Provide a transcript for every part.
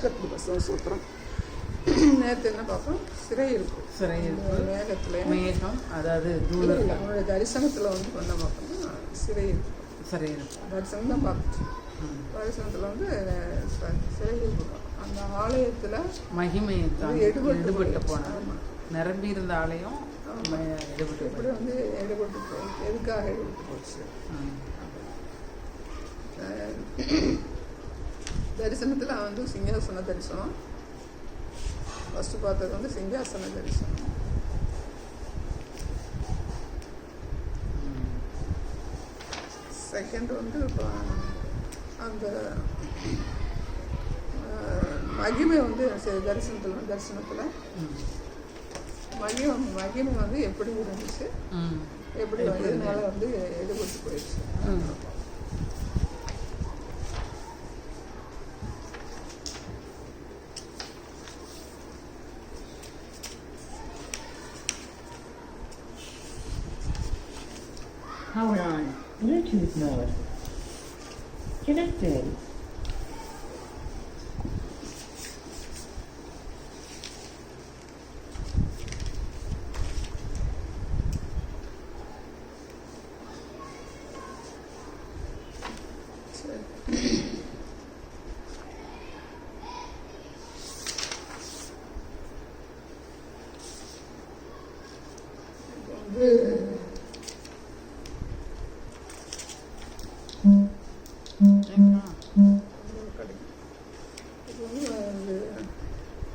கர்த்தர் வசனம் சூத்திரம். நேற்று என்ன பார்ப்போம்? சிறையிருப்பு. மேகத்தில் மேகம், அதாவது தூதர் அவனுடைய தரிசனத்தில் வந்து என்ன பார்க்கணும்னா சிறையிருப்பு. தரிசனம் தான் பார்த்துச்சு. தரிசனத்தில் வந்து சிறையிருப்பு. அந்த ஆலயத்தில் மகிமை எடுபட்டு போனாங்க. நிரம்பி இருந்த ஆலயம் எடுபட்டு இப்படி வந்து எடுபட்டு போச்சு. எதுக்காக எடுபட்டு போச்சு? தரிசனத்தில் வந்து சிங்காசன தரிசனம். ஃபஸ்ட்டு பார்த்தது வந்து சிங்காசன தரிசனம். செகண்ட் வந்து இப்போ அந்த மகிமை வந்து தரிசனத்தில் மகிமை வந்து எப்படி இருந்துச்சு, எப்படி இதனால வந்து எடுபட்டு போயிடுச்சு. Power on. Bluetooth mode. Connected.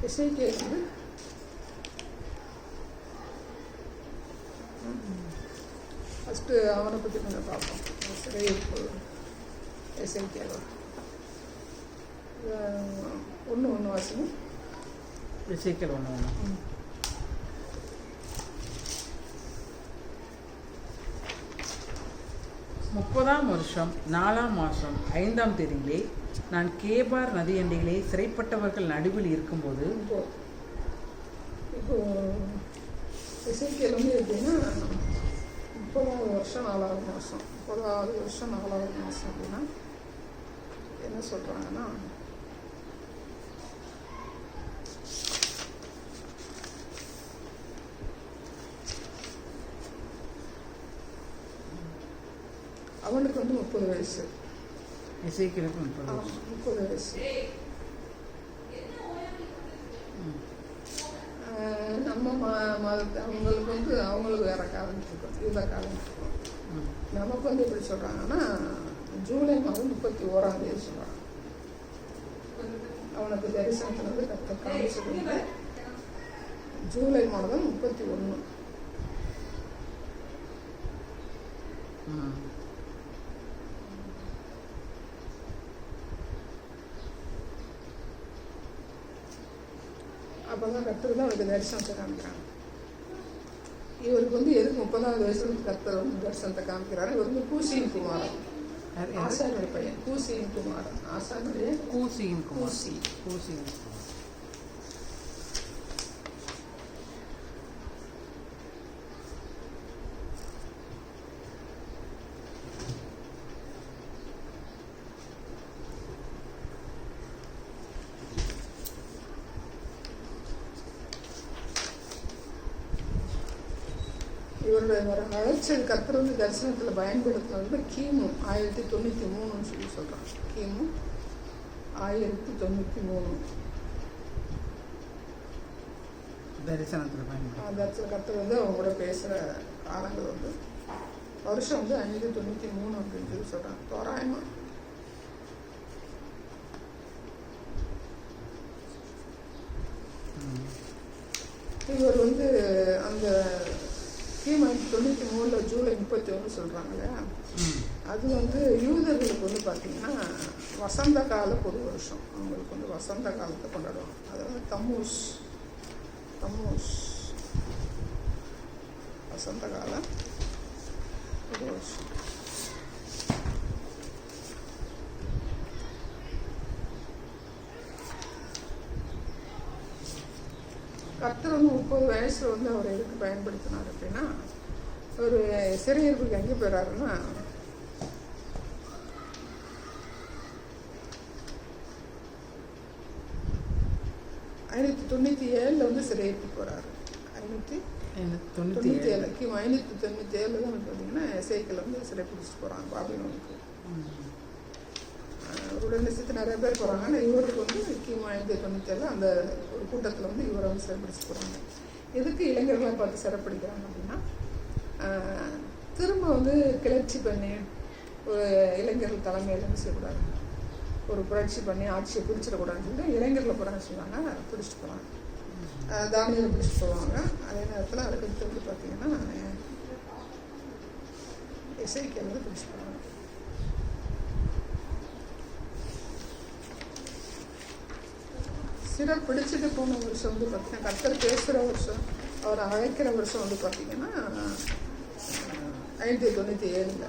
எசேக்கியேல் வந்து ஃபஸ்ட்டு அவனை பற்றி கொஞ்சம் பார்ப்போம். சிறையிருப்பு எசேக்கியேல் 1:1 வாசனம். எசேக்கியேல் 1:1. முப்பதாம் வருஷம் 4ஆம் மாதம் 5ஆம் தேதியிலே நான் கேபார் நதியண்டையிலே சிறைப்பட்டவர்கள் நடுவில் இருக்கும்போது இப்போ எசேக்கியேல் வந்து எப்படின்னா 30வது வருஷம் 4வது மாதம் 30வது வருஷம் 4வது மாதம் அப்படின்னா என்ன சொல்கிறாங்கன்னா, அவனுக்கு வந்து 30 வயசு. எசேக்கியேலுக்கு 30 வயசு. நம்ம மதத்தை அவங்களுக்கு வேற காலம் இருக்கும், இந்த காலம் இருக்கும். நமக்கு வந்து எப்படி சொல்கிறாங்கன்னா ஜூலை மாதம் 31ஆம் தேதி சொல்கிறாங்க. அவனுக்கு தரிசனத்தில் வந்து கர்த்தர் காமிச்சது ஜூலை மாதம் 31. அப்போ தான் கர்த்தர் தான் அவருக்கு தரிசனத்தை காமிக்கிறாங்க. இவருக்கு வந்து எதுக்கு 30வது வயசுல கர்த்தர் வந்து தரிசனத்தை காமிக்கிறாரு? இவர் வந்து கூசியின் குமாரன், ஆசானுடைய பையன். கூசியின் குமாரன், ஆசானுடைய கூசி. இவருடைய ஒரு அழைச்சல் கர்த்தர் வந்து தரிசனத்தில் பயன்படுத்தினது கிமு 1093 சொல்லி சொல்கிறாங்க. கிமு 1093 தரிசனத்தில் கர்த்தர் வந்து அவங்க கூட பேசுகிற காலங்கள் வந்து வருஷம் வந்து 593 அப்படின்னு சொல்லி சொல்கிறாங்க தோராயமாக. இவர் வந்து அந்த கிமு 593 ஜூலை 31 சொல்கிறாங்க இல்லையா, அது வந்து யூதர்களுக்கு வந்து பார்த்திங்கன்னா வசந்த கால பொது வருஷம். அவங்களுக்கு வந்து வசந்த காலத்தை கொண்டாடுவாங்க. அதாவது தம்மூஸ் வசந்த கால பொது வருஷம். கர்த்தர் வந்து 30 வயசில் வந்து அவர் எதுக்கு பயன்படுத்தினார் அப்படின்னா, ஒரு சிறையிருப்புக்கு எங்கே போயிறாருன்னா 597 வந்து சிறையிட்டு போகிறாரு. 597 கிமு 597 தான் வந்து பார்த்தீங்கன்னா எசேக்கியேல் வந்து சிறை பிடிச்சிட்டு போகிறாங்க பாபிலோனுக்கு. அவருடைய சேர்த்து நிறைய பேர் போகிறாங்க. ஆனால் இவருக்கு வந்து கிமு 597 அந்த ஒரு கூட்டத்தில் வந்து இவரை வந்து சிறைப்பிடிச்சு போகிறாங்க. எதுக்கு இளைஞர்களை பார்த்து சிறைப்பிடிக்கிறாங்க அப்படின்னா, திரும்ப வந்து கிளர்ச்சி பண்ணி ஒரு இளைஞர்கள் தலைமையில் என்ன செய்யக்கூடாது, ஒரு புரட்சி பண்ணி ஆட்சியை பிடிச்சிடக்கூடாதுன்னு சொல்லிட்டு இளைஞர்களை போகிறாங்க சொன்னாங்க, பிடிச்சிட்டு போகிறாங்க. தானியலை பிடிச்சிட்டு போவாங்க. அதே நேரத்தில் அதுக்கு வந்து பார்த்தீங்கன்னா எசேக்கியேல் வந்து பிடிச்சிட்டு போவாங்க. சிறை பிடிச்சிட்டு போன வருஷம் வந்து பார்த்தீங்கன்னா கர்த்தர் பேசுகிற வருஷம், அவர் அழைக்கிற வருஷம் வந்து பார்த்தீங்கன்னா 597.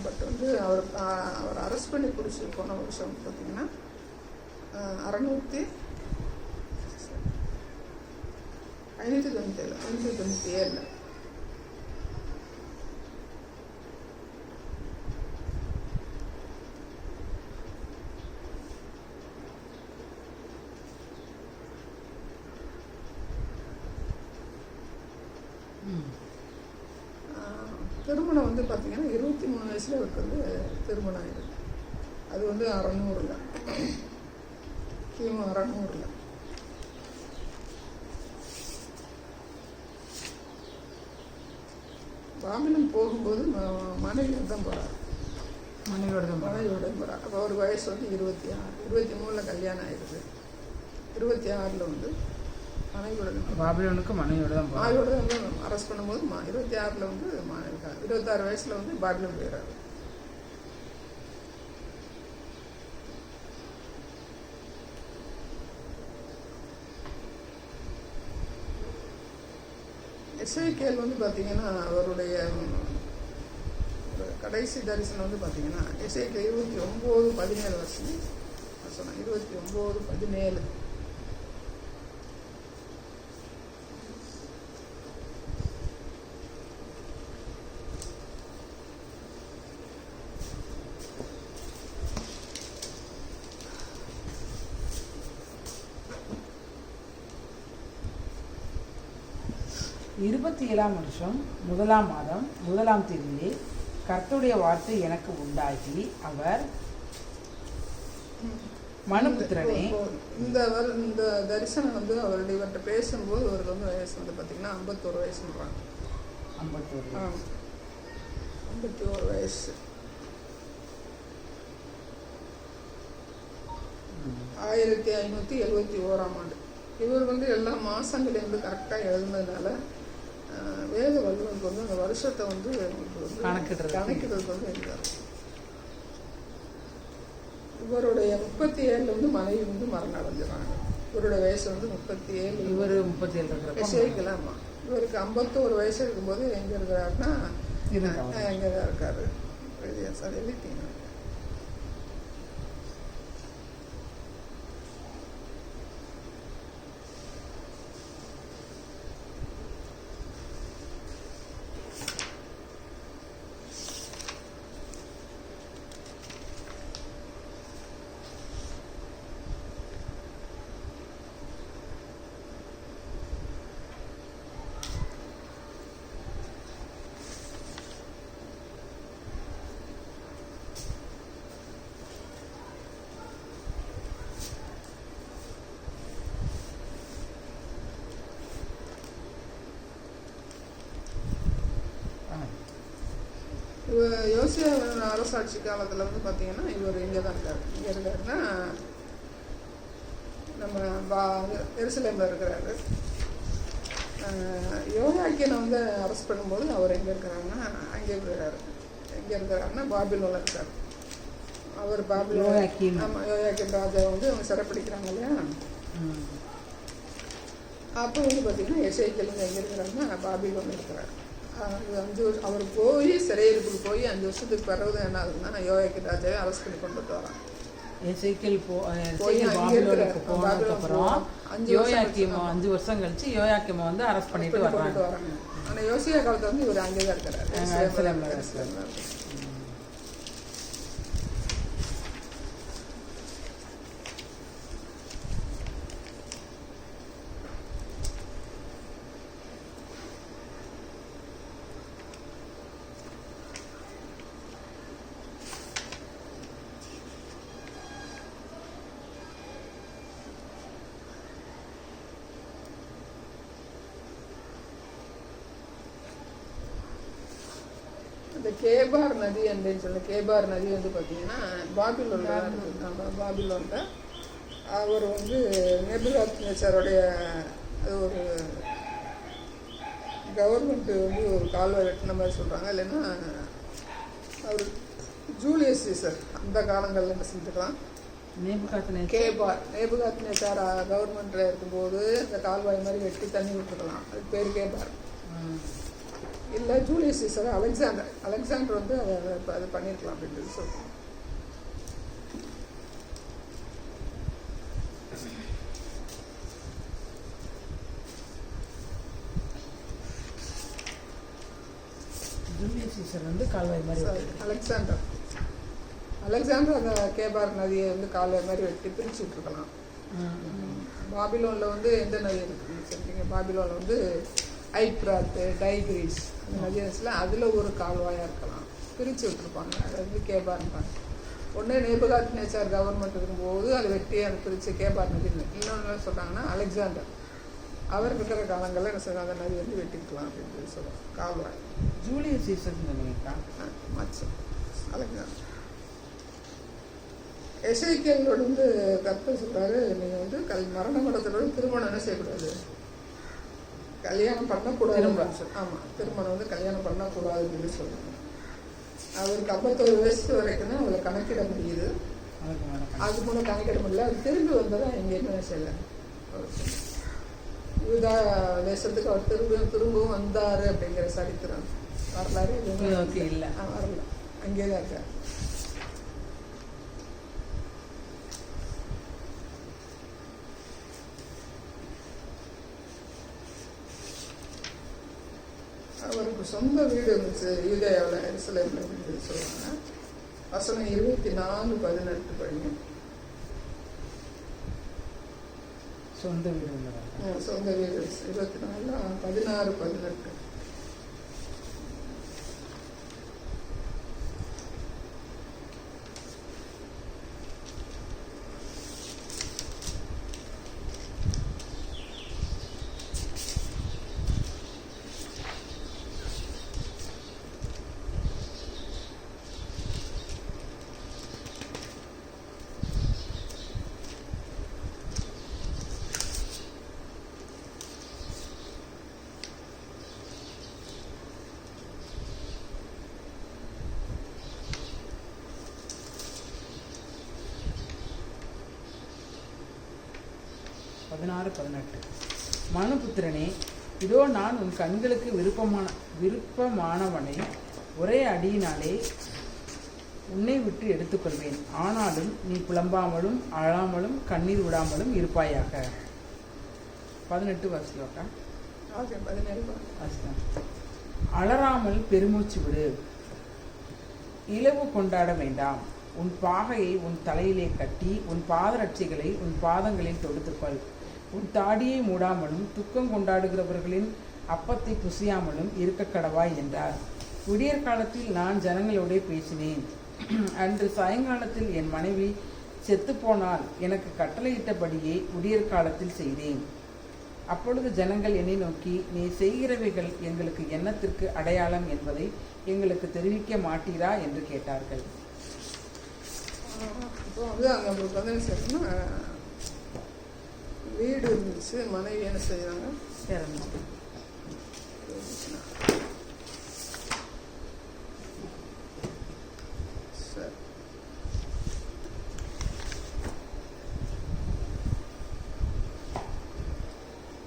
பட் வந்து அவர் அரெஸ்ட் பண்ணி பிடிச்சி போன வருஷம் வந்து பார்த்தீங்கன்னா 597. திருமணம் வந்து பார்த்தீங்கன்னா 23 வயசில் அவருக்கு வந்து திருமணம் ஆயிடுது. அது வந்து 600 கிமு 600. பாபிலோன் போகும்போது மனைவியோடு தான் போகிறார். மனைவியோடு போகிறார். அப்போ அவர் வயசு வந்து 26. 23 கல்யாணம் ஆயிடுது. 26 வந்து பாபிலோனுக்கு மனைவியோடு தான் வந்து அரெஸ்ட் பண்ணும்போது 26 வந்து 26 வயசில் வந்து பாபிலோன் போயிடுறாரு. எசேக்கியேல் வந்து பார்த்தீங்கன்னா அவருடைய கடைசி தரிசனம் வந்து பார்த்தீங்கன்னா எசேக்கியேல் 29-17 வருஷம் சொன்னாங்க. 29-17. இருபத்தி 7ஆம் வருஷம் 1ஆம் மாதம் 1ஆம் தேதியிலே கர்த்தருடைய வார்த்தை எனக்கு உண்டாகி, அவர் மனுபுத்திரனே, இந்த தரிசனம் வந்து அவருடைய இவர்கிட்ட பேசும்போது அவருக்கு வந்து வயசு வந்து பார்த்தீங்கன்னா 51 வயசுன்றாங்க. 51 வயசு. 1571ஆம் ஆண்டு. இவர் வந்து எல்லா மாதங்களையும் வந்து கரெக்டாக எழுதுனதுனால வேத வல்லுநருக்கு வந்து அந்த வருஷத்தை வந்து கணக்கிடுறதுக்கு வந்து எழுதார். இவருடைய 37 வந்து மனைவி வந்து மரணம் அடைஞ்சிடறாங்க. இவருடைய வயசு வந்து 37. இவர் 37 எசேக்கியேல். இவருக்கு 51 வயசு இருக்கும்போது எங்கே இருக்கிறாருன்னா எங்கே தான் இருக்காரு. சார் எழுதிட்டீங்க. யோசியா அரசாட்சி காலத்தில் வந்து பார்த்தீங்கன்னா இவர் இங்கே தான் இருக்கார். இங்கே இருக்காருன்னா நம்ம எருசலேமில் இருக்கிறாரு. யோயாக்கீனை வந்து அரெஸ்ட் பண்ணும்போது அவர் எங்கே இருக்கிறாருன்னா அங்கே இருக்கிறாரு. எங்கே இருக்கிறாருன்னா பாபிலோனில் இருக்கார். அவர் பாபிலோன். ஆமாம், யோயாக்கீன் ராஜா வந்து அவங்க சிறைப்பிடிக்கிறாங்க இல்லையா. அப்போ வந்து பார்த்தீங்கன்னா எசேக்கியேல் வந்து எங்கே இருக்கிறாருன்னா பாபிலோனில் இருக்கிறார். 5 வருஷம் அவர் போய் சிறையிருப்புக்கு போய் 5 வருஷத்துக்கு பிறகு என்ன ஆகுதுன்னா யோயாக்கீன் ராஜாவே அரெஸ்ட் பண்ணி கொண்டு வராங்க. எசேக்கியேல் போய் அப்புறம் 5 வருஷம் கழிச்சு யோயாக்கீமை வந்து அரெஸ்ட் பண்ணிட்டு வர்றாங்க. ஆனால் யோசியா காலத்தில் வந்து இவர் அங்கே தான் இருக்கிறார். கேபார் நதி அப்படின்னு சொல்லி கேபார் நதி வந்து பார்த்தீங்கன்னா பாபிலோனில் தான் இருக்குது. பாபிலோனில் அவர் வந்து நேபுகாத்நேச்சாருடைய அது ஒரு கவர்மெண்ட்டு வந்து ஒரு கால்வாய் வெட்டின மாதிரி சொல்கிறாங்க. இல்லைன்னா அவர் ஜூலியஸ் சீசர் அந்த காலங்களில் என்ன செஞ்சுக்கலாம், நேபுகாத்நேச்சார் கவர்மெண்ட்டில் இருக்கும்போது அந்த கால்வாய் மாதிரி வெட்டி தண்ணி விட்டுருக்கலாம். அதுக்கு பேர் கேபார். இல்லை ஜூலியஸ் சீசர் அலெக்சாண்டர் வந்து அதை பண்ணியிருக்கலாம் அப்படின்றது சொல்லுவாங்க. ஜூலியஸ் சீசர் வந்து கால்வாய் மாதிரி அலெக்சாண்டர் அந்த கேபார் நதியை வந்து கால்வாய் மாதிரி வெட்டி பிரித்து விட்டுருக்கலாம். பாபிலோனில் வந்து எந்த நதி இருக்குதுன்னு சொல்லிட்டீங்க. பாபிலோனில் வந்து ஐப்ராத்து, டைக்ரீஸ் அந்த நதி இருந்துச்சுல, அதில் ஒரு கால்வாயாக இருக்கலாம், பிரித்து விட்டுருப்பாங்க. அதை வந்து கேபார்ன்றாங்க. ஒன்று நேபுகாத்நேச்சார் கவர்மெண்ட் இருக்கும்போது அதை வெட்டி அதை பிரித்து கேபார் நதி. இன்னொன்று சொல்கிறாங்கன்னா அலெக்சாண்டர் அவர் இருக்கிற காலங்களில் என்ன சொல்கிறாங்க, அந்த நதி வந்து வெட்டிக்கலாம் அப்படின்னு சொல்லுவாங்க. கால்வாய் ஜூலியஸ் சீசர் மச்சம் அலெக்சாண்டர். எசேக்கியேலோட வந்து கர்த்தர் சொல்கிறாரு, நீங்கள் வந்து மரண மடத்தோட திருமணம் என்ன செய்யக்கூடாது, கல்யாணம் பண்ணக்கூடாது. ஆமாம், திருமணம் வந்து கல்யாணம் பண்ணக்கூடாது அப்படின்னு சொல்லுவாங்க. அவருக்கு 51 வயசு வரைக்கும் தான் அவளை கணக்கிட முடியுது. அது மூலம் கணக்கிட முடியல. அவர் திரும்பி வந்ததான் எங்கேயுமே செய்யலை. யூதா தேசத்துக்கு அவர் திரும்பவும் வந்தார் அப்படிங்கிற சரித்திரம் வரலாறு எதுவுமே இல்லை. வரல, அங்கேயே தான் இருக்கார். அவருக்கு சொந்த வீடு இருந்துச்சு யூதேயாவில், எருசலேமில் அப்படின்னு சொல்லுவாங்க. வசனம் 24:18 படிங்க. சொந்த வீடு 24:16-18. மனுபுத்திரனே, இதோ நான் உன் கண்களுக்கு விருப்பமானவனை ஒரே அடியினாலே உன்னை விட்டு எடுத்துக்கொள்வேன். ஆனாலும் நீ புலம்பாமலும் அழாமலும் கண்ணீர் விடாமலும் இருப்பாயாக. 18 வாசிக்கா. அலறாமல் பெருமூச்சு விடு, இலவு கொண்டாட வேண்டாம். உன் பாகையை உன் தலையிலே கட்டி உன் பாதரட்சிகளை உன் பாதங்களில் தொடுத்துக்கொள். உன் தாடியை மூடாமலும் துக்கம் கொண்டாடுகிறவர்களின் அப்பத்தை புசியாமலும் இருக்க கடவாய் என்றார். விடியற் காலத்தில் நான் ஜனங்களோட பேசினேன். அன்று சாயங்காலத்தில் என் மனைவி செத்துப்போனால் எனக்கு கட்டளையிட்டபடியே விடியற் காலத்தில் செய்தேன். அப்பொழுது ஜனங்கள் என்னை நோக்கி, நீ செய்கிறவைகள் எங்களுக்கு என்னத்திற்கு அடையாளம் என்பதை எங்களுக்கு தெரிவிக்க மாட்டீரா என்று கேட்டார்கள். இப்போ வந்து அங்கே நம்மளுக்கு வந்து என்ன செய்யணும்னா, வீடு இருந்துச்சு, மனைவி என்ன செய்யறாங்க, சரி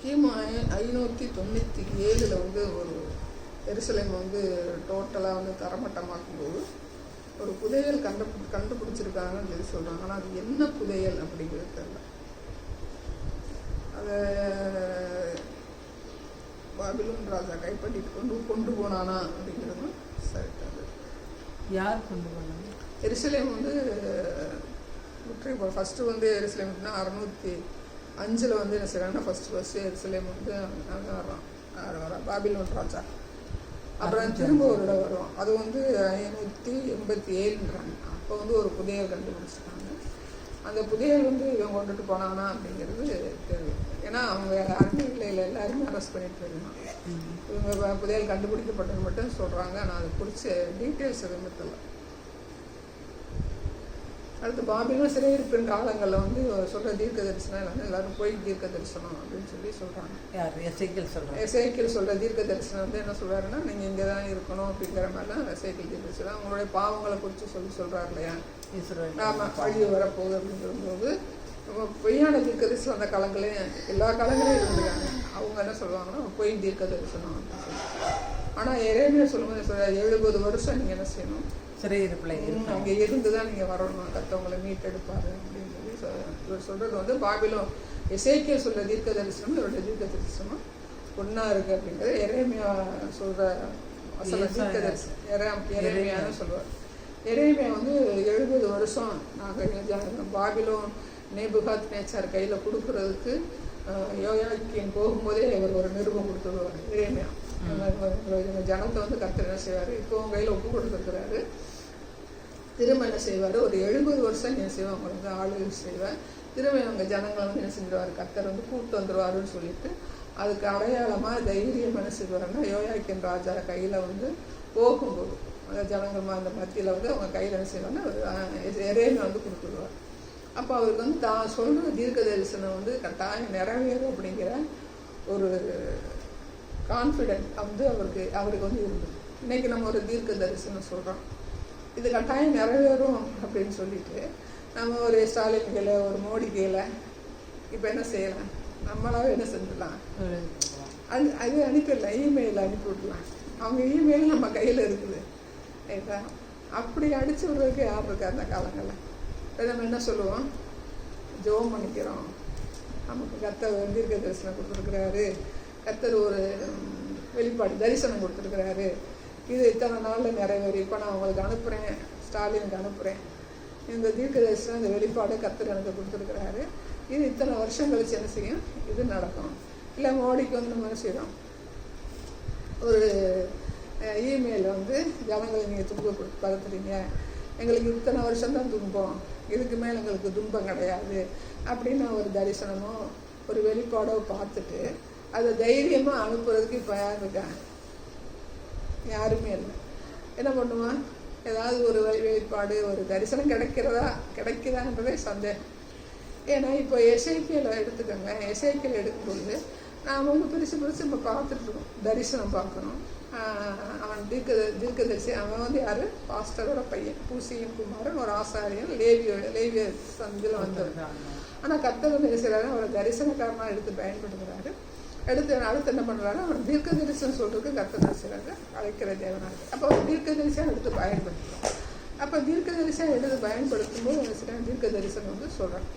கிமு 597 வந்து ஒரு எருசலேம் வந்து டோட்டலாக வந்து தரமட்டமாக்கும்போது ஒரு புதையல் கண்டுபிடிச்சிருக்காங்கன்னு சொல்லி சொல்கிறாங்க. ஆனால் அது என்ன புதையல் அப்படிங்கிறது தெரியல. அதை பாபிலோன் ராஜா கைப்பற்றிட்டு கொண்டு போனானா அப்படிங்கிறது சரி. அது யார் கொண்டு போனாங்க? எருசலேம் வந்து ஃபஸ்ட்டு வந்து எருசலேம்னா 605 வந்து என்ன செய்கிறாங்கன்னா ஃபஸ்ட்டு எருசலேம் வந்து அங்கே வர்றான் பாபிலோன் ராஜா. அப்புறம் திரும்ப ஒரு இடம் வரும், அது வந்து 587ன்றாங்க. அப்போ வந்து ஒரு புதையல் கண்டுபிடிச்சிருக்காங்க. அந்த புதையல் வந்து இவன் கொண்டுட்டு போனானா அப்படிங்கிறது கேள்வி. ஏன்னா அவங்க அரண்மனையில் எல்லாருமே அரெஸ்ட் பண்ணிட்டு போயிருந்தாங்க. இவங்க புதையல் கண்டுபிடிக்கப்பட்டது மட்டும் சொல்கிறாங்க. ஆனால் அது குறித்து டீட்டெயில்ஸ் எதுவுமே தெரியல. அடுத்து பாபிலோன் சிறையிருப்பின் காலங்களில் வந்து சொல்கிற தீர்க்க தரிசனம் எல்லாமே எல்லாரும் போய் தீர்க்க தரிசனம் அப்படின்னு சொல்கிறாங்க. எசேக்கியேல் சொல்கிற தீர்க்க தரிசனம் வந்து என்ன சொல்கிறாருன்னா, நீங்கள் இங்கே தான் இருக்கணும் அப்படிங்கிற மாதிரிலாம் எசேக்கியேல் தீர்க்க தரிசனம் அவங்களுடைய பாவங்களை குறித்து சொல்கிறார் இல்லையா. ஆமாம், வழி வரப்போகுது அப்படின்னு சொல்லும்போது பொய்யான தீர்க்க தரிசனம் அந்த காலங்களையும் எல்லா காலங்களையும் இருந்துருக்காங்க. அவங்க என்ன சொல்லுவாங்கன்னா பொய் தீர்க்க தரிசனம் அப்படின்னு சொல்லி. ஆனால் எரேமியா சொல்லும்போது 70 வருஷம் நீங்கள் என்ன செய்யணும், சிறையிருப்பில் அங்கே இருந்து தான் நீங்கள் வரணும், கத்தவங்களை மீட்டெடுப்பாரு அப்படின்னு சொல்லி இவர் சொல்கிறது வந்து பாபிலோன் எசேக்கியேல் சொல்கிற தீர்க்க தரிசனம் இவருடைய தீர்க்க தரிசனம் ஒன்றா இருக்குது அப்படிங்கிறது எரேமியா சொல்கிற தீர்க்க தரிசனம் எரேமியான்னு சொல்லுவார். எரேமியா வந்து 70 வருஷம் நாங்கள் பாபிலோன் நேபுகாத் நேச்சார் கையில் கொடுக்குறதுக்கு யோயாக்கீன் போகும்போதே இவர் ஒரு நிருபம் கொடுத்துருவார். எரேமியா ஜனத்தை வந்து கர்த்தர் என்ன செய்வார், இப்போ உங்க கையில் ஒப்பு கொடுத்துருக்கிறாரு, திரும்ப என்ன செய்வார், ஒரு 70 வருஷம் என்ன செய்வேன் உங்களுக்கு ஆளுகள் செய்வேன், திரும்ப அவங்க ஜனங்களை வந்து என்ன செஞ்சிருவார், கர்த்தர் வந்து கூப்பிட்டு வந்துடுவாருன்னு சொல்லிட்டு அதுக்கு அடையாளமாக தைரியம் என்ன செய்வாருன்னா யோயாக்கீன் ராஜா கையில் வந்து போகும்போது அந்த ஜனங்கள் அந்த மத்தியில் வந்து அவங்க கையில் என்ன செய்வாங்கன்னா எரேமியா வந்து கொடுத்துருவார். அப்போ அவருக்கு வந்து தான் சொல்கிற தீர்க்க தரிசனம் வந்து கட்டாயம் நிறைவேறும் அப்படிங்கிற ஒரு கான்ஃபிடென்ட் வந்து அவருக்கு வந்து இருந்தது. இன்றைக்கி நம்ம ஒரு தீர்க்க தரிசனம் சொல்கிறோம், இது கட்டாயம் நிறைவேறும் அப்படின்னு சொல்லிட்டு நம்ம ஒரு ஸ்டாலின் கையில் ஒரு மோடி கையில் இப்போ என்ன செய்யலாம், நம்மளாவே என்ன செஞ்சிடலாம், அது அனுப்பிடலாம், இமெயில் அனுப்பி விடலாம். அவங்க இமெயில் நம்ம கையில் இருக்குது ரைட்டா. அப்படி அடிச்சு விடுறதுக்கு யார் இருக்கா அந்த காலங்களில். இப்போ நம்ம என்ன சொல்லுவோம், ஜெபம் பண்ணிக்கிறோம், நமக்கு கர்த்தர் தீர்க்க தரிசனம் கொடுத்துருக்குறாரு, கர்த்தர் ஒரு வெளிப்பாடு தரிசனம் கொடுத்துருக்குறாரு, இது இத்தனை நாளில் நிறைவேறி இப்போ நான் உங்களுக்கு அனுப்புகிறேன், ஸ்டாலினுக்கு அனுப்புகிறேன், இந்த தீர்க்க தரிசனம் இந்த வெளிப்பாடு கர்த்தர் எனக்கு கொடுத்துருக்குறாரு, இது இத்தனை வருஷம் கழிச்சு என்ன செய்யும், இது நடக்கும். இல்லை மோடிக்கு வந்து நம்ம என்ன செய்கிறோம், ஒரு இமெயில் வந்து ஜனங்களை நீங்கள் துன்பப்படுத்துறீங்க, எங்களுக்கு இத்தனை வருஷம்தான் துன்பம், இதுக்கு மேலே எங்களுக்கு துன்பம் கிடையாது அப்படின்னு ஒரு தரிசனமோ ஒரு வெளிப்பாடோ பார்த்துட்டு அதை தைரியமாக அனுப்புறதுக்கு இப்போ யார் இருக்கா, யாருமே இல்லை. என்ன பண்ணுவான், ஏதாவது ஒரு வெளிப்பாடு ஒரு தரிசனம் கிடைக்குதான்றதே சந்தேகம். ஏன்னா இப்போ எசேக்கியேலை எடுத்துக்கோங்க, எசேக்கியேல் எடுக்கும்போது நாம் வந்து பிரித்து நம்ம பார்த்துட்ருக்கோம், தரிசனம் பார்க்கணும். அவன் தீர்க்கதரிசி, அவன் வந்து யார், பாஸ்டரோட பையன், பூசியின் குமாரன், ஒரு ஆசாரியன், லேவிய சந்தில் வந்திருந்தாங்க. ஆனால் கர்த்தர் வந்து என்ன செய்கிறாரு, அவரை தரிசனக்காரனாக எடுத்து பயன்படுத்துகிறாரு. அடுத்து என்ன பண்ணுறாரு, அவன் தீர்க்க தரிசனம் சொல்கிறதுக்கு கர்த்தர் என்ன செய்கிறாரு, அழைக்கிற தேவனாக. அப்போ அவர் தீர்க்க தரிசனம் எடுத்து பயன்படுத்துகிறார். அப்போ தீர்க்க தரிசனம் எடுத்து பயன்படுத்தும் போது என்ன செய்கிறான், தீர்க்க தரிசனம் வந்து சொல்கிறான்.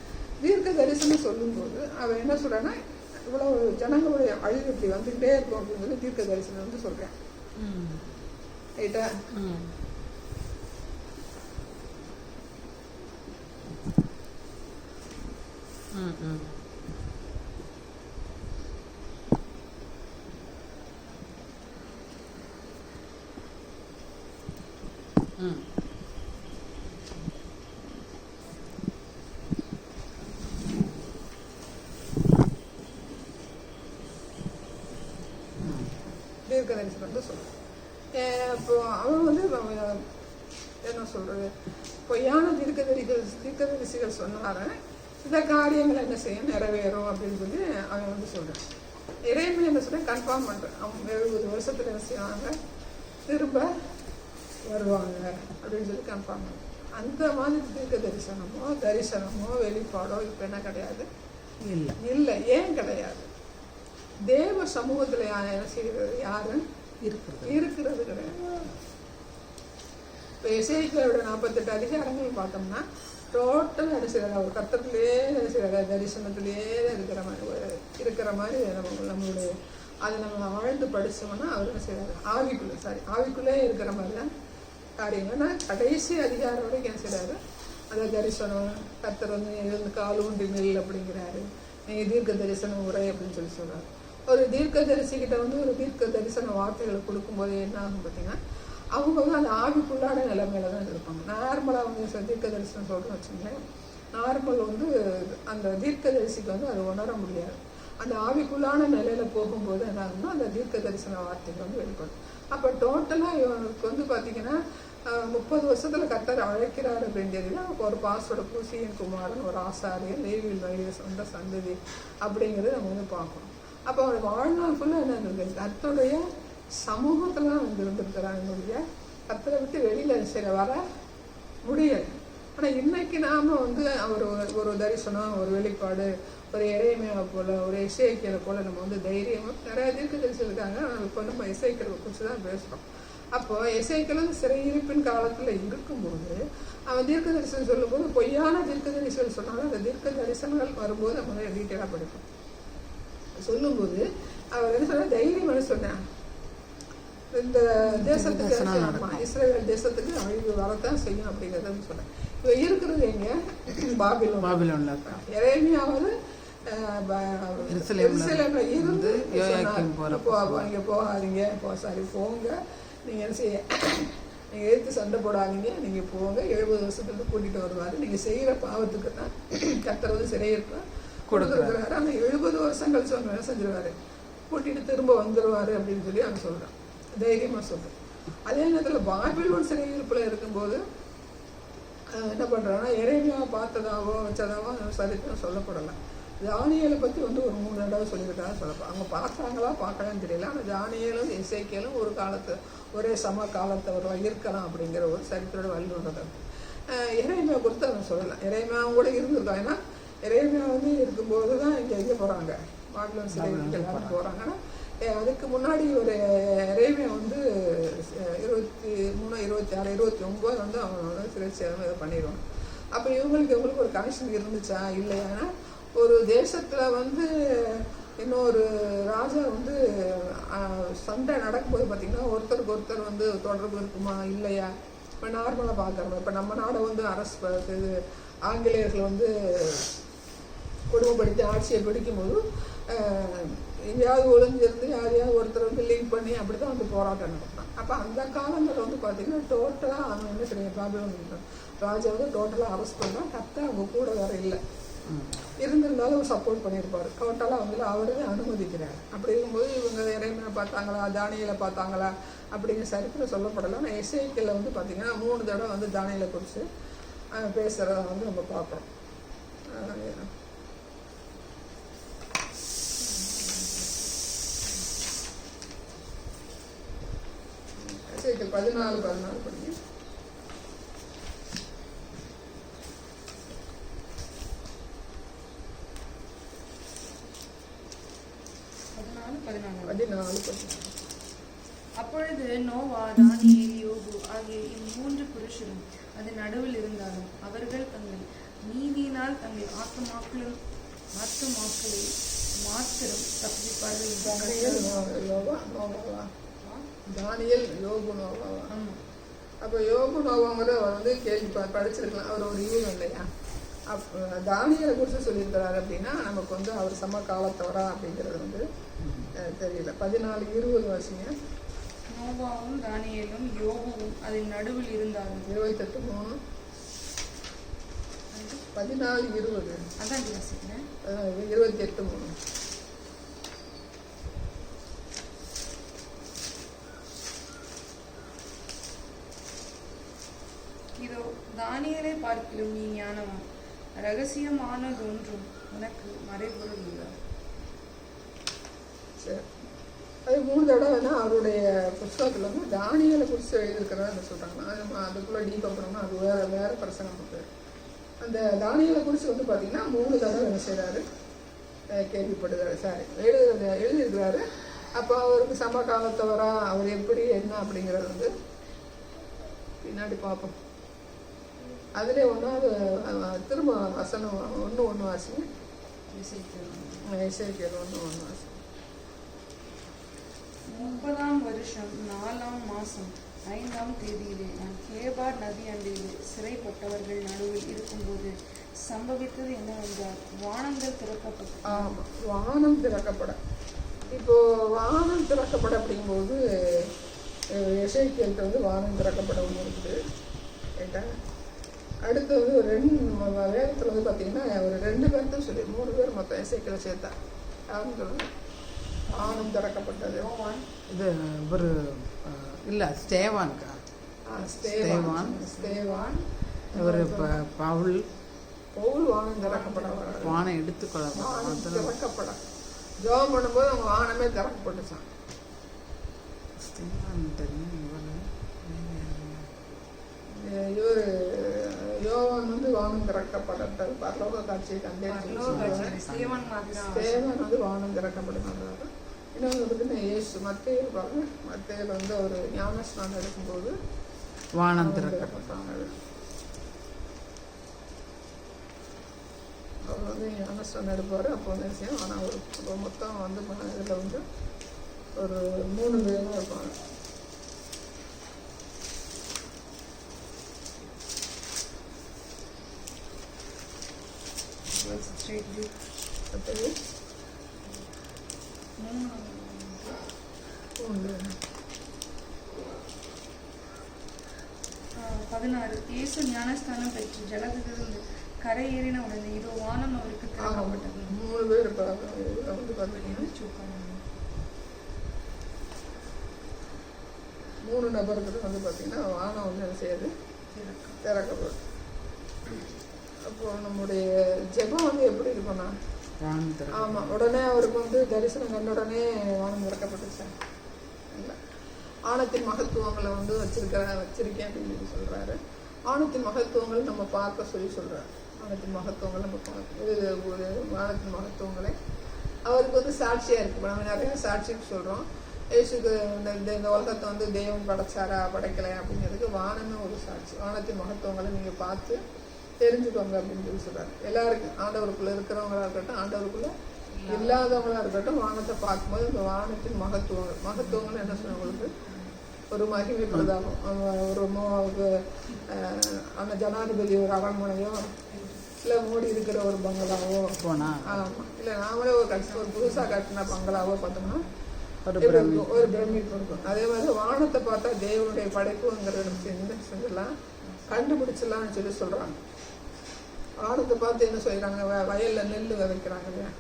தீர்க்க தரிசனம் சொல்லும்போது அவன் என்ன சொல்கிறான்னா, இவ்வளோ ஜனங்களுடைய அழிவு இப்படி வந்துக்கிட்டே இருக்கும் அப்படின்னு சொல்லி தீர்க்க தரிசனம் வந்து சொல்கிறேன் ரைட்டா. தீர்க்க தரிசனம் வந்து சொல்கிறேன். இப்போ அவன் வந்து என்ன சொல்கிறது, பொய்யான தீர்க்கதரிசிகள் சொன்னாரன் இந்த காரியங்கள் என்ன செய்யும், நிறைவேறும் அப்படின்னு சொல்லி அவன் வந்து சொல்கிறான். இறைவன் என்ன சொல்லி கன்ஃபார்ம் பண்ணுறேன், அவங்க 70 வருஷத்தில் என்ன செய்வாங்க, திரும்ப வருவாங்க அப்படின்னு சொல்லி கன்ஃபார்ம் பண்ணுறேன். அந்த மாதிரி தரிசனமோ வெளிப்பாடோ இப்போ என்ன கிடையாது, இல்லை. ஏன் கிடையாது, தேவ சமூகத்தில் என்ன செய்கிறது, யாரும் இருக்கிறது கிடையாது. இப்போ எசேக்கியேலோட 48 அதிகாரங்கள் பார்த்தோம்னா டோட்டல் என்ன செய்யறாரு, அவர் கர்த்தத்திலேயே என்ன செய்யறாரு, தரிசனத்திலேயே இருக்கிற மாதிரி நம்மளுடைய அதை நம்ம ஆழ்ந்து படித்தோம்னா அவர் என்ன செய்யறாரு, ஆவிக்குள்ளே இருக்கிற மாதிரி தான் காரியங்கள்னா கடைசி அதிகாரம் வரைக்கும் என்ன செய்யறாரு, அந்த தரிசனம் கர்த்தர் வந்து எழுந்து கால் ஊன்றி நெல் அப்படிங்கிறாரு, நீங்கள் தீர்க்க தரிசனம் உரை அப்படின்னு சொல்லி சொல்கிறார். ஒரு தீர்க்க தரிசிக்கிட்ட வந்து ஒரு தீர்க்க தரிசன வார்த்தைகளை கொடுக்கும்போது என்ன ஆகும் பார்த்தீங்கன்னா, அவங்க வந்து அந்த ஆவிக்குள்ளான நிலைமையில தான் இருப்பாங்க. நார்மலாக அவங்க தீர்க்க தரிசனம் சொல்கிறோன்னு வச்சுங்களேன், நார்மல் வந்து அந்த தீர்க்கதரிசிக்கு வந்து அது உணர முடியாது. அந்த ஆவிக்குள்ளான நிலையில போகும்போது என்ன ஆகும்னா அந்த தீர்க்க தரிசன வார்த்தைகள் வந்து வெளிப்படும். அப்போ டோட்டலாக இவனுக்கு வந்து பார்த்தீங்கன்னா 30 வருஷத்துல கர்த்தர் அழைக்கிறார் அப்படிங்கிறதுல ஒரு பாசோட பூசியின் குமாரன், ஒரு ஆசாரியர், லேவியில் வயது சொந்த சந்ததி அப்படிங்கிறது நம்ம வந்து பார்க்கணும். அப்போ அவன் வாழ்நாள் ஃபுல்லாக என்ன இருந்தது, கர்த்தருடைய சமூகத்துல வந்து இருந்திருக்கிறாங்க. கர்த்தரை விட்டு வெளியில சரி வர முடியல. ஆனால் இன்னைக்கு நாம வந்து அவர் ஒரு தரிசனம், ஒரு வெளிப்பாடு, ஒரு எரேமியாவை போல, ஒரு எசேக்கியலை போல நம்ம வந்து தைரியமாக நிறைய தீர்க்கதரிசி இருக்காங்க. ஆனால் இப்போ நம்ம எசேக்கியலை குறித்து தான் பேசுகிறோம். அப்போ எசேக்கியல் வந்து சிறையிருப்பின் காலத்தில் இருக்கும்போது அவன் தீர்க்க தரிசனம் சொல்லும்போது பொய்யான தீர்க்க தரிசனம் சொன்னாலும் அந்த தீர்க்க தரிசனங்கள் வரும்போது நம்ம டீட்டெயிலாக படிப்போம். சொல்லும்போது அவர் என்ன சொன்னா, தைரியமான சொன்னேன், இந்த தேசத்துக்கு இஸ்ரேல் தேசத்துக்கு அழிவு வரத்தான் செய்யும் அப்படிங்கிறத சொன்னேன். இப்போ இருக்கிறது எங்க, பாபிலோன்ல. எரேமியாவது எருசலேம்ல இருந்து நீங்க போகாதீங்க, போங்க, நீங்க என்ன செய்ய, நீங்க எதிர்த்து சண்டை போடாதீங்க, நீங்க போங்க, 70 வருஷத்துக்கு கூட்டிட்டு வருவாரு, நீங்க செய்யற பாவத்துக்கு தான் கர்த்தர் வந்து சிறையிருப்ப கொடுத்துருக்கிறாரு. ஆனா 70 வருஷம் கழிச்சு அவங்க என்ன செஞ்சிருவாரு, கூட்டிட்டு திரும்ப வந்துருவாரு அப்படின்னு சொல்லி அவங்க சொல்றாங்க, தைரியமா சொல்றேன். அதே நேரத்தில் பாபிலோன் சிறையிருப்புல இருக்கும்போது என்ன பண்றாங்கன்னா, எரேமியாவை பார்த்ததாவோ வச்சதாவோ சரித்திரம் சொல்லப்படலாம். தானியேலை பற்றி வந்து ஒரு 3 தடவை சொல்லியிருக்காங்க சொல்லப்போ. அவங்க பார்த்தாங்களா பார்க்கலான்னு தெரியல. ஆனால் தானியேலும் எசேக்கியேலும் ஒரு காலத்து ஒரே சம காலத்தவர்களாக இருக்கலாம் அப்படிங்கிற ஒரு சரித்திரோட வல்லுறது. எரேமியா குறித்து அவன் சொல்லலாம். எரேமியாவும் கூட இருந்திருக்கான். ஏன்னா எரேமியா வந்து இருக்கும்போது தான் இங்கே போகிறாங்க, பாபிலோன் சிறைக்கு எல்லாரும் போகிறாங்க. அதுக்கு முன்னாடி ஒரு எரேமியா வந்து 23, 26, 29 வந்து அவனோட சிறை சேதம் இதை பண்ணிடுவாங்க. அப்போ இவங்களுக்கு ஒரு கனெக்ஷன் இருந்துச்சா இல்லையானா, ஒரு தேசத்தில் வந்து இன்னொரு ராஜா வந்து சண்டை நடக்கும்போது பார்த்தீங்கன்னா ஒருத்தருக்கு ஒருத்தர் வந்து தொடர்பு இருக்குமா இல்லையா? இப்போ நார்மலாக பார்க்குறோம். இப்போ நம்ம நாடை வந்து அரசு இது ஆங்கிலேயர்கள் வந்து கொடுமைப்படுத்தி ஆட்சியை பிடிக்கும்போது எங்கேயாவது ஒளிஞ்சிருந்து யாரையாவது ஒருத்தர் வந்து லிங்க் பண்ணி அப்படி தான் வந்து போராட்டம் நடத்தான். அப்போ அந்த காலங்களில் வந்து பார்த்தீங்கன்னா டோட்டலாக அவங்க என்ன செய்ய பாபிலோன் ராஜா வந்து டோட்டலாக அரெஸ்ட் பண்ணால் கரெக்டாக அவங்க கூட வேற இல்லை இருந்திருந்தாலும் சப்போர்ட் பண்ணியிருப்பார். டோட்டலாக வந்து அவரே அனுமதிக்கிறார். அப்படி இருக்கும்போது இவங்க எரேமியா பார்த்தாங்களா, தானியேலை பார்த்தாங்களா அப்படிங்கிற சரித்திரம் சொல்லப்படலை. ஆனால் எசேக்கியேல் வந்து பார்த்தீங்கன்னா 3 தடவை வந்து தானியேலை குறித்து பேசுகிறத வந்து நம்ம பார்க்குறோம். எசேக்கியேல் 14 படிங்க. 14. அப்பொழுது நோவா, தானியேல், யோபு ஆகிய 3 புருஷரும் அது நடுவில் இருந்தாலும் அவர்கள் தங்கள் நீதியினால் தங்கள் ஆத்துமாக்களை மாத்திரம் தப்பிப்பார்கள். தானியேல், யோபு, நோவாவா? அப்போ யோபு நோவாங்கிற அவர் வந்து கேள்வி படிச்சிருக்கலாம். அவர் ஒரு யூதன் இல்லையா? தானியேலை குறித்து சொல்லியிருக்கிறாரு அப்படின்னா நமக்கு வந்து அவர் சம காலத்தவரா அப்படிங்கிறது வந்து தெரியல. 14:20 வருஷங்க. நோவாவும் தானியேலும் யோபுவும் அதன் நடுவில் இருந்தார்கள். 28:3 14:20 அதான் யோசிக்கிறேன். 28:3 இதோ தானியேலை பார்க்கிலும் நீ ஞானவான், ரகசியமானதொன்றும் உனக்கு மறைபொருள் இல்லை. சரி, அது 3 தடவைனா அவருடைய புஸ்தகத்தில் வந்து தானியேலை குறித்து எழுதியிருக்கிறதா சொல்கிறாங்க. அதுக்குள்ளே டீப்பாக போனோம்னா அது வேற பிரசங்கம் இருக்குது. அந்த தானியேலை குறித்து வந்து பார்த்திங்கன்னா 3 தடவை என்ன செய்கிறாரு, கேள்விப்படுகிறாரு, சாரி எழுதியிருக்கிறாரு. அப்போ அவருக்கு சம காலத்தவரா, அவர் எப்படி என்ன அப்படிங்கிறது வந்து பின்னாடி பார்ப்போம். அதிலே ஒன்றாவது திரும்ப வசனம் 1:1 வாசிங்க. எசேக்கியேல் 1:1 வாசிங்க. 30ஆம் வருஷம் 4ஆம் மாசம் 5ஆம் தேதியிலே நான் கேபார் நதி அண்டையிலே சிறைப்பட்டவர்கள் நடுவில் இருக்கும்போது சம்பவித்தது என்னவென்றால் வானங்கள் திறக்கப்பட்டது. ஆமாம், வானம் திறக்கப்பட. இப்போ வானம் திறக்கப்பட அப்படிங்கும்போது எசேக்கியேல்கிட்ட வந்து வானம் திறக்கப்பட ஒன்று இருக்குது. ரைட்டா? அடுத்தது வேதத்தில் வந்து பார்த்தீங்கன்னா ஒரு 2 பேர் தான் சொல்லி 3 பேர் மொத்தம் இசைக்கில் சேர்த்தா. யாருன்னு சொல்லுங்க. வானம் திறக்கப்பட்டது. இது ஒரு இல்லை ஸ்டேவான்க்கா. ஸ்தேவான். ஒரு பவுல் வானம் திறக்கப்பட வானம் எடுத்துக்கொள்ள திறக்கப்பட ஜெபம் பண்ணும்போது அவங்க வானமே திறக்கப்பட்டுச்சான். இவர் யோவான் வந்து வானம் திறக்கப்பட்ட பரலோக காட்சியை கண்டேன். ஸ்தேவான் வந்து வானம் திறக்கப்படுகிறாரு. இன்னொன்று பார்த்தீங்கன்னா இயேசு மத்தேயு பாருங்க. மத்தேயுல வந்து அவர் ஞானஸ்நானம் எடுக்கும்போது வானம் திறக்கப்பட்டாங்க. அவர் வந்து ஞானஸ்நானம் எடுப்பார். அப்போ வந்து செய்யும். ஆனால் ஒரு மொத்தம் வந்து இதில் வந்து ஒரு 3 பேர் தான் இருப்பாங்க. அடுத்தது 16 இயேசு ஞானஸ்தானம் பெற்று ஜலத்திலிருந்து கரை ஏறின உடனே இதோ வானம் அவருக்கு திறக்கப்பட்டது. 3 பேர் இருப்பாங்க. இதில் வந்து பார்த்தீங்கன்னா 3 நபர்களுக்கு வந்து பார்த்தீங்கன்னா வானம் வந்து என்ன செய்யாது திறக்கப்படும். அப்போ நம்முடைய ஜெபம் வந்து எப்படி இருக்கும்னா, ஆமாம், உடனே அவருக்கு வந்து தரிசனம் கண்ட உடனே வானம் திறக்கப்பட்டுச்சு. இல்லை, ஆணத்தின் மகத்துவங்களை வந்து வச்சிருக்கேன் அப்படின்னு சொல்கிறாரு. ஆணத்தின் மகத்துவங்களை நம்ம பார்க்க சொல்கிறார். ஆணத்தின் மகத்துவங்கள் நம்ம பார்க்க ஒரு ஆணத்தின் மகத்துவங்களை அவருக்கு வந்து சாட்சியாக இருக்குது. நம்ம நிறையா சாட்சிக்கு சொல்கிறோம். இயேசுக்கு இந்த உலகத்தை வந்து தெய்வம் படைச்சாரா படைக்கலை அப்படிங்கிறதுக்கு வானமே ஒரு சாட்சி. வானத்தின் மகத்துவங்களை நீங்கள் பார்த்து தெரிஞ்சுக்கோங்க அப்படின்னு சொல்லி சொல்கிறாரு. எல்லாருக்கும் ஆண்டவருக்குள்ளே இருக்கிறவங்களா இருக்கட்டும், ஆண்டவருக்குள்ளே இல்லாதவங்களா இருக்கட்டும், வானத்தை பார்க்கும்போது இந்த வானத்தின் மகத்துவங்கள் என்ன சொன்னவங்களுக்கு ஒரு மகிமை பிரதாபம். ஒரு அந்த ஜனாதிபதி ஒரு அரண்மனையோ, இல்லை மோடி இருக்கிற ஒரு பங்களாவோ போனால், ஆமாம், இல்லை நாமளே ஒரு புதுசாக கட்டின பங்களாவோ பார்த்தோம்னா ஒரு பிரமிப்பு இருக்கும். அதே மாதிரி வானத்தை பார்த்தா தேவனுடைய படைப்புங்கிற செஞ்செல்லாம் கண்டுபிடிச்சிடலாம்னு சொல்லி சொல்கிறாங்க. வானத்தை பார்த்து என்ன சொல்கிறாங்க, வயலில் நெல் விதைக்கிறாங்க இல்லையா,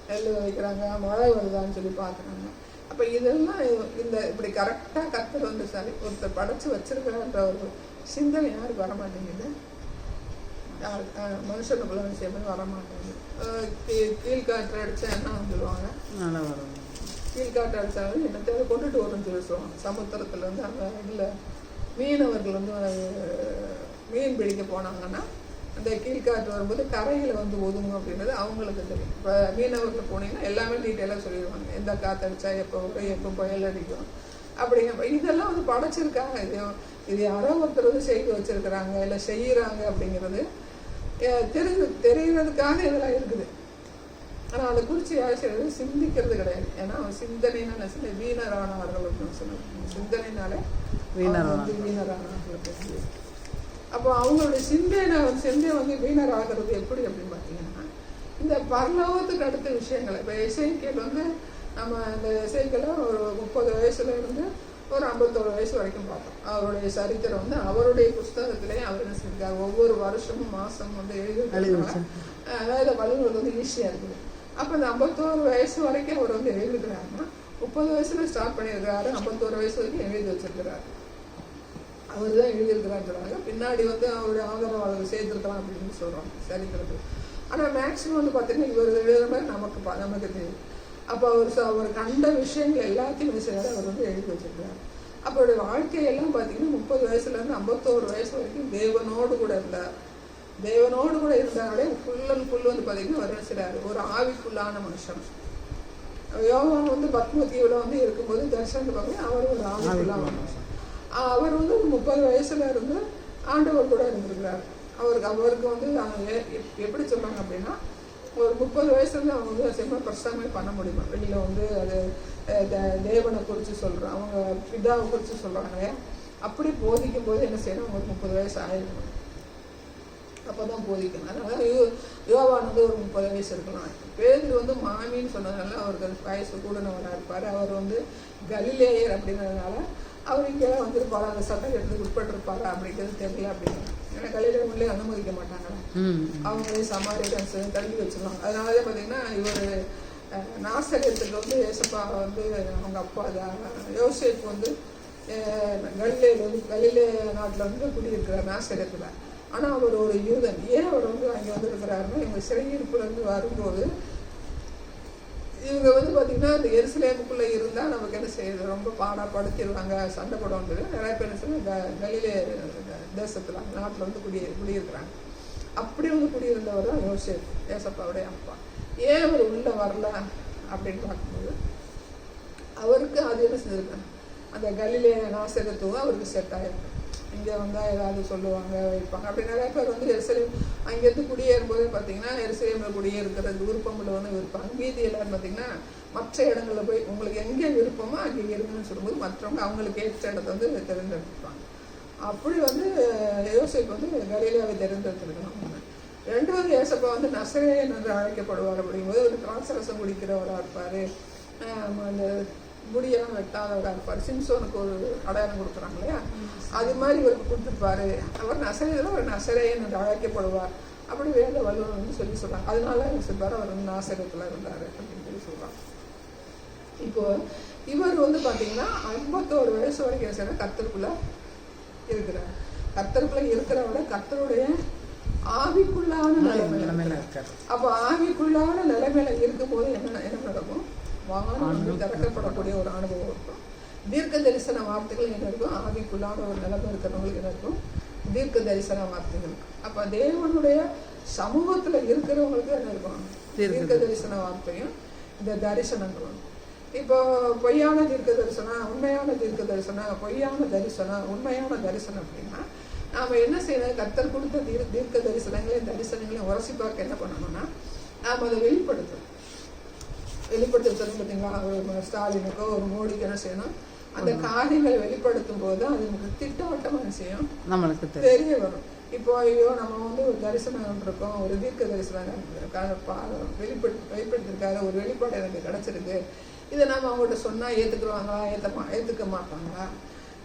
நெல் விதைக்கிறாங்க, மழை வருதான்னு சொல்லி பார்க்குறாங்க. அப்போ இதெல்லாம் இப்படி கரெக்டாக கத்தர் வந்து சரி ஒருத்தர் படைச்சி வச்சிருக்கிறன்ற ஒரு சிந்தனை யாருக்கு வரமாட்டேங்குது, மனுஷனுக்குள்ள விஷயமே வரமாட்டேங்குது. கீழ்காற்று அடித்தா என்ன சொல்லுவாங்க, கீழ்காற்று அடித்தாலும் என்னத்தை கொண்டுட்டு வரும்னு சொல்லி சொல்லுவாங்க. சமுத்திரத்தில் வந்து அந்த இதில் மீனவர்கள் வந்து மீன் பிடிக்க போனாங்கன்னா அந்த கீழ்காற்று வரும்போது கரையில் வந்து ஒதுங்கும் அப்படின்றது அவங்களுக்கு தெரியும். இப்போ மீனவர்கள் போனீங்கன்னா எல்லாமே டீட்டெயிலாக சொல்லிடுவாங்க, எந்த காற்று அடித்தா எப்போ வரும், எப்போ புயல் அடிக்கும் அப்படிங்கிற இதெல்லாம் வந்து படைச்சிருக்காங்க. இது யாரோ ஒருத்தர் வந்து செய்து வச்சுருக்கிறாங்க, இல்லை செய்கிறாங்க அப்படிங்கிறது தெரிகிறதுக்காக இதெல்லாம் இருக்குது. ஆனால் அதை குறித்து யார் செய்கிறது சிந்திக்கிறது கிடையாது. ஏன்னா அவன் சிந்தனைன்னு என்ன சொன்ன வீணரானவர்கள் அப்படின்னு சொன்னாங்க. சிந்தனைனால வீணரானவர்கள். அப்போ அவங்களுடைய சிந்தை வந்து வீணராகிறது எப்படி அப்படின்னு பார்த்தீங்கன்னா, இந்த பரலோகத்துக்கு அடுத்த விஷயங்கள். இப்போ இசைக்கேல் வந்து நம்ம இந்த இசைக்கேல ஒரு 30 வயசுல இருந்து ஒரு 51 வயசு வரைக்கும் பார்த்தோம். அவருடைய சரித்திரம் வந்து அவருடைய புஸ்தகத்திலேயே அவர் என்ன செஞ்சிருக்காரு, ஒவ்வொரு வருஷமும் மாதம் வந்து எழுதுறாங்க. அதாவது வல்லுநர் வந்து ஈஸியாக இருக்குது. அப்போ இந்த 51 வயசு வரைக்கும் அவர் வந்து எழுதுகிறாருன்னா 30 வயசுல ஸ்டார்ட் பண்ணியிருக்கிறாரு, 51 வயசு வரைக்கும் எழுதி வச்சிருக்கிறாரு. அவர் தான் எழுதியிருக்கிறான்னு சொல்கிறாங்க. பின்னாடி வந்து அவருடைய ஆதரவாளர்கள் சேர்த்துருக்கலாம் அப்படின்னு சொல்கிறாங்க சரித்திரத்தில். ஆனால் மேக்ஸிமம் வந்து பார்த்தீங்கன்னா இவர் எழுதுகிற மாதிரி நமக்கு தெரியும். அப்போ அவர் கண்ட விஷயங்கள் எல்லாத்தையும் அவர் வந்து எழுதி வச்சிருக்கிறார். அப்போ அவருடைய வாழ்க்கையெல்லாம் பார்த்தீங்கன்னா 30 வயசுலேருந்து 51 வயசு வரைக்கும் தேவனோடு கூட இருந்தார். தேவனோடு கூட இருந்தாலே ஃபுல் வந்து பார்த்தீங்கன்னா அவர் செய்கிறார், ஒரு ஆவிக்குள்ளான மனுஷன். யோவான் வந்து பத்மதீவில் வந்து இருக்கும்போது தரிசனத்துக்கு பார்த்தீங்கன்னா அவர் ஒரு ஆவிக்குள்ளான மனுஷன். அவர் வந்து 30 வயசுல இருந்து ஆண்டவர் கூட இருந்திருக்கிறார். அவருக்கு வந்து எப்படி சொல்றாங்க அப்படின்னா, ஒரு 30 வயசுலேருந்து அவங்க வந்து செம்ம பிரசங்கமே பண்ண முடியுமா, வெளியில் வந்து அது தேவனை குறித்து சொல்கிறோம், அவங்க பிதாவை குறித்து சொல்கிறாங்க. அப்படி போதிக்கும் போது என்ன செய்யணும், அவங்களுக்கு 30 வயசு ஆயிருக்கணும். அப்போ தான் போதிக்கணும். அதனால யோவான் வந்து ஒரு 30 வயசு இருக்கலாம். பேதுரு வந்து மாமின்னு சொன்னதுனால அவருக்கு வயசு கூடனவராக இருப்பார். அவர் வந்து கலிலேயர் அப்படிங்கிறதுனால அவர் இங்கே வந்திருப்பாரா, அந்த சட்டத்திற்கு உட்பட்டிருப்பாரா அப்படிங்கிறது தெரியல அப்படிங்கிறாங்க. ஏன்னா கலிலே உள்ளே அனுமதிக்க மாட்டாங்களே, அவங்களே சமாரியன்ஸ் தள்ளி வச்சிடலாம். அதனாலதான் பார்த்தீங்கன்னா இவர் நாசரேத்துக்கு வந்து ஏசப்பா வந்து அவங்க அப்பா யோசேப்பு வந்து கலிலே நாட்டில் வந்து குடியிருக்கிறார் நாசரேத்தில். ஆனால் அவர் ஒரு யூதன். ஏன் அவர் வந்து அங்கே வந்து இருக்கிறாருன்னா, இவங்க சிறையிருப்புலேருந்து வரும்போது இவங்க வந்து பார்த்திங்கன்னா அந்த எருசலேமுக்குள்ளே இருந்தால் நமக்கு என்ன செய்யுது, ரொம்ப பாடப்படுத்திடுவாங்க, சண்டை போடுவாங்க. நிறைய பேர் என்ன கலிலே தேசத்தில் நாட்டில் வந்து குடியிருக்கிறாங்க. அப்படி வந்து குடியிருந்தவர் தான் யோசேப், ஏசப்பாவுடைய அப்பா. ஏன் அவர் உள்ளே வரல அப்படின்னு பார்க்கும்போது அவருக்கு அது என்ன செஞ்சுருக்கேன், அந்த கலிலே நாசரத்துவம் அவருக்கு செட் ஆகிருக்கு. இங்கே வந்தால் ஏதாவது சொல்லுவாங்க வைப்பாங்க. அப்படி நிறைய பேர் வந்து எருசலேம் அங்கேருந்து குடியேறும்போதே பார்த்தீங்கன்னா எருசலேமில் குடியேறுக்கிறது விருப்பமில் வந்து இருப்பாங்க. மீதி எல்லாரும் பார்த்தீங்கன்னா மற்ற இடங்களில் போய் உங்களுக்கு எங்கே விருப்பமோ அங்கே இருங்கன்னு சொல்லும்போது மற்றவங்க அவங்களுக்கு ஏற்ற இடத்த வந்து தேர்ந்தெடுத்துப்பாங்க. அப்படி வந்து யோசேப்பு வந்து கலிலேயாவை தேர்ந்தெடுத்துருக்கணும். ரெண்டாவது ஏசப்பா வந்து நசரேயன் என்று அழைக்கப்படுவார். அப்படிங்கும்போது ஒரு திராட்சரசம் குடிக்கிறவராக இருப்பார், அந்த முடியெல்லாம் வெட்டாதவராக இருப்பார். சிம்சோனுக்கு ஒரு அடையாளம் கொடுக்குறாங்க இல்லையா, அது மாதிரி இவருக்கு கொடுத்துருப்பாரு. அவர் நசரேயன் ஒரு நசரேயன் என்று அழைக்கப்படுவார். அப்படி வேத வல்லுவர் வந்து சொல்கிறாங்க. அதனால சொல்வார் அவர் வந்து நாசரேயத்தில் இருந்தார் அப்படின்னு சொல்லி சொல்கிறாங்க. இப்போ இவர் வந்து பார்த்தீங்கன்னா 51 வயசு வரைக்கும் என்ன கர்த்தருக்குள்ள இருக்கிறார். கர்த்தருக்குள்ள இருக்கிறவரை கர்த்தருடைய ஆவிக்குள்ளான நிலைமையில இருக்கார். அப்போ ஆவிக்குள்ளான நிலைமையில இருக்கும்போது என்ன நடக்கும், வானம் வந்து திறக்கப்படக்கூடிய ஒரு அனுபவம் இருக்கும். தீர்க்க தரிசன வார்த்தைகள் என்ன இருக்கும், ஆவிக்குள்ளான ஒரு நிலைமை இருக்கிறவங்களுக்கு என்ன இருக்கும், தீர்க்க தரிசன வார்த்தைகள். அப்போ தேவனுடைய சமூகத்துல இருக்கிறவங்களுக்கு என்ன இருக்கும், தீர்க்க தரிசன வார்த்தையும் இந்த தரிசனங்களும். இப்போ பொய்யான தீர்க்க தரிசனம், உண்மையான தீர்க்க தரிசனம், பொய்யான தரிசனம், உண்மையான தரிசனம் அப்படின்னா நாம் என்ன செய்யணும், கர்த்தர் கொடுத்த தீர்க்க தரிசனங்களையும் தரிசனங்களையும் உரசி பார்க்க என்ன பண்ணணும்னா நாம் அதை வெளிப்படுத்தணும். வெளிப்படுத்துறது பார்த்தீங்களா, ஒரு ஸ்டாலினுக்கோ ஒரு மோடிக்கு என்ன செய்யணும், அந்த காரியங்களை வெளிப்படுத்தும் போது அது நமக்கு திட்டவட்டமாக என்ன செய்யும், நம்மளுக்கு தெரிய வரும். இப்போ ஐயோ நம்ம வந்து ஒரு தரிசனம் இருக்கோம், ஒரு தீர்க்க தரிசனம் வெளிப்படுத்திருக்காரு, ஒரு வெளிப்பாடு எனக்கு கிடச்சிருக்கு, இதை நம்ம அவங்கள்ட்ட சொன்னால் ஏற்றுக்குருவாங்களா ஏற்றுக்க மாட்டாங்களா,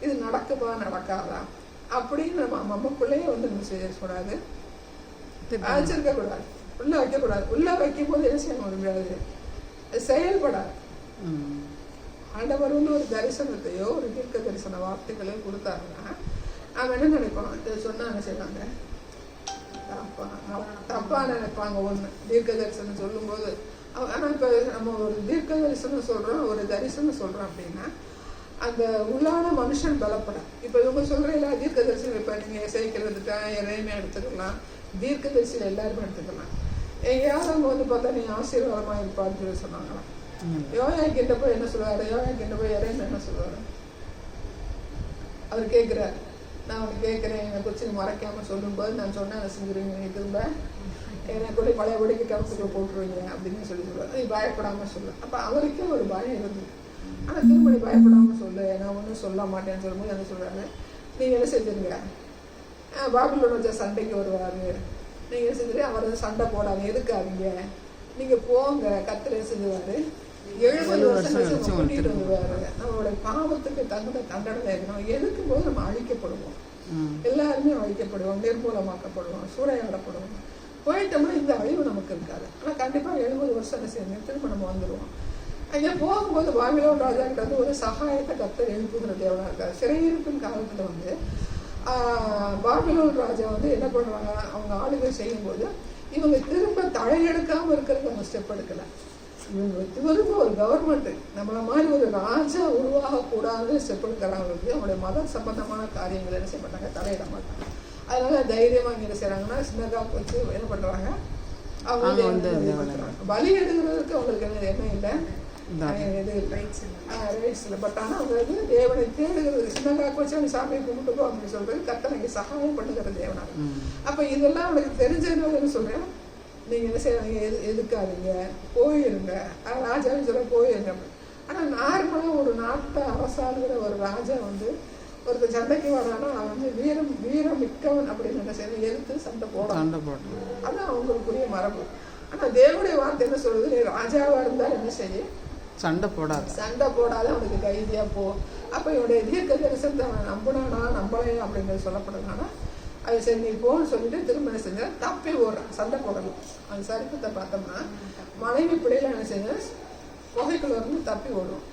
இது நடக்குமா நடக்காதா அப்படின்னு நம்ம நமக்குள்ளேயே வந்து நம்ம செய்யக்கூடாது, அழைச்சிருக்கக்கூடாது, உள்ளே வைக்கக்கூடாது. உள்ளே வைக்கும் போது என்ன செய்ய முடியாது, செயல்படாது. ஆண்டவர் வந்து ஒரு தரிசனத்தையோ ஒரு தீர்க்க தரிசன வார்த்தைகளையோ கொடுத்தாருன்னா நாம் என்ன நினைப்போம், இதை சொன்னால் என்ன செய்வாங்க, தப்பா நினைப்பாங்க. ஒன்று தீர்க்க தரிசனம் சொல்லும்போது. ஆனால் இப்போ நம்ம ஒரு தீர்க்க தரிசனம் சொல்கிறோம், ஒரு தரிசனம் சொல்கிறோம் அப்படின்னா அந்த உள்ளான மனுஷன் பலப்பட. இப்போ இவங்க சொல்கிற எல்லா தீர்க்க தரிசனம், இப்போ நீங்கள் சேர்க்கிறதுக்கா எதையுமே எடுத்துக்கலாம், தீர்க்க தரிசனம் எல்லாருமே எடுத்துக்கலாம். எங்கேயாவது அவங்க வந்து பார்த்தா நீ ஆசீர்வாதமாக இருப்பான்னு சொல்லி சொன்னாங்களாம். யோயா கிட்ட போய் என்ன சொல்லுவாரு, யோயா கிட்ட போய் இறைமை என்ன சொல்லுவாரு, அவர் கேட்குறாரு, நான் அவனுக்கு கேட்குறேன், என்னை குறித்து மறைக்காமல் சொல்லும்போது நான் சொன்னேன் அதை செஞ்சுருவீங்க, நீ திரும்ப என்னை கூட பழையபடிக்கு கவசத்தில் போட்டுருவீங்க அப்படின்னு சொல்லி சொல்லுவார். நீ பயப்படாமல் சொல்லு. அப்போ அவருக்கே ஒரு பயம் இருந்தது. ஆனால் திரும்ப நீ பயப்படாமல் சொல்லு, நான் ஒன்றும் சொல்ல மாட்டேன்னு சொல்லும்போது என்ன சொல்கிறாரு, நீங்கள் என்ன செஞ்சுருங்க, பாபிலோன் வச்ச சண்டைக்கு வருவார், நீங்கள் என்ன செஞ்சுரு அவர் சண்டை போடாங்க எதுக்காதீங்க, நீங்கள் போங்க, கர்த்தர் செஞ்சுவார், 70 வருஷம் கூட்டிகிட்டு வந்துடுவார். நம்மளுடைய பாவத்துக்கு தகுந்த தண்டனை இருக்கணும். எதுக்கும் போது நம்ம அழிக்கப்படுவோம், எல்லாருமே அழிக்கப்படுவோம், நிர்மூலமாக்கப்படுவோம், சூறையாடப்படுவோம். போயிட்டோம்னா இந்த அழிவு நமக்கு இருக்காது. ஆனால் கண்டிப்பாக 70 வருஷம் என்ன செய்யணும், திரும்ப நம்ம வந்துடுவோம். அங்கே போகும்போது பாபிலோன் ராஜாக்கிட்ட வந்து ஒரு சகாயத்தை கர்த்தர் எழுப்புகிற தேவனாக இருக்காரு. சிறையிருப்பின் காலத்தில் வந்து பாபிலோன் ராஜா வந்து என்ன பண்ணுவாங்க, அவங்க ஆளுகை செய்யும்போது இவங்க திரும்ப தலையெடுக்காமல் இருக்கிறது அவங்க ஸ்டெப் எடுக்கலை. இவங்க திரும்ப ஒரு கவர்மெண்ட் நம்மளை மாதிரி ஒரு ராஜா உருவாகக்கூடாதுன்னு ஸ்டெப் எடுக்கிறாங்களுக்கு அவங்களுடைய மத சம்பந்தமான காரியங்கள் என்ன செய்ய மாட்டாங்க, தலையிட மாட்டாங்க. அதனால தைரியமாக இங்கே என்ன செய்கிறாங்கன்னா சின்னகாக்கு வச்சு என்ன பண்ணுறாங்க, அவங்க வந்து பலி எடுக்கிறதுக்கு அவங்களுக்கு என்ன இல்லை, இது ரைட்ஸ் இல்லை. பட் ஆனால் அவங்க வந்து தேவனை தேடுகிறது, சின்னகாக்கு வச்சு அவங்க சாமியை கும்பிட்டுக்கோ அப்படின்னு சொல்கிறது, கர்த்தர் இங்கே சகாயம் பண்ணுகிற தேவனாக. அப்போ இதெல்லாம் அவனுக்கு தெரிஞ்சதுன்னு சொல்கிறேன், நீங்கள் என்ன செய்யறாங்க, எதுக்காதீங்க, போயிருங்க, ராஜாவும் சொல்ல போயிருங்க. ஆனால் நார்மலாக ஒரு நாட்டை அரசாளுகிற ஒரு ராஜா வந்து ஒருத்தர் சண்டைக்கு வரானா அவன் வந்து வீரம் மிக்கவன் அப்படின்னு என்ன செய்யணும், எதிர்த்து சண்டை போடணும். அதான் அவங்களுக்குரிய மரபு. ஆனால் தேவனுடைய வார்த்தை என்ன சொல்றது, நீ ராஜாவாக இருந்தால் என்ன செய்ய, சண்டை போடாத அவனுக்கு கைதியாக போ. அப்போ இவனுடைய தீர்க்க தரிசனத்தை அவன் நம்பினானா நம்பலையா அப்படிங்கிறது சொல்லப்படுறதுனால அது சரி நீ போன்னு சொல்லிட்டு திரும்ப என்ன செஞ்சா தப்பி ஓடுறான், சண்டை போடலாம். அந்த சரித்திரத்தை பார்த்தோம்னா மனைவி பிள்ளைகள் என்ன செஞ்சா குகைக்குள்ள இருந்து தப்பி ஓடும்.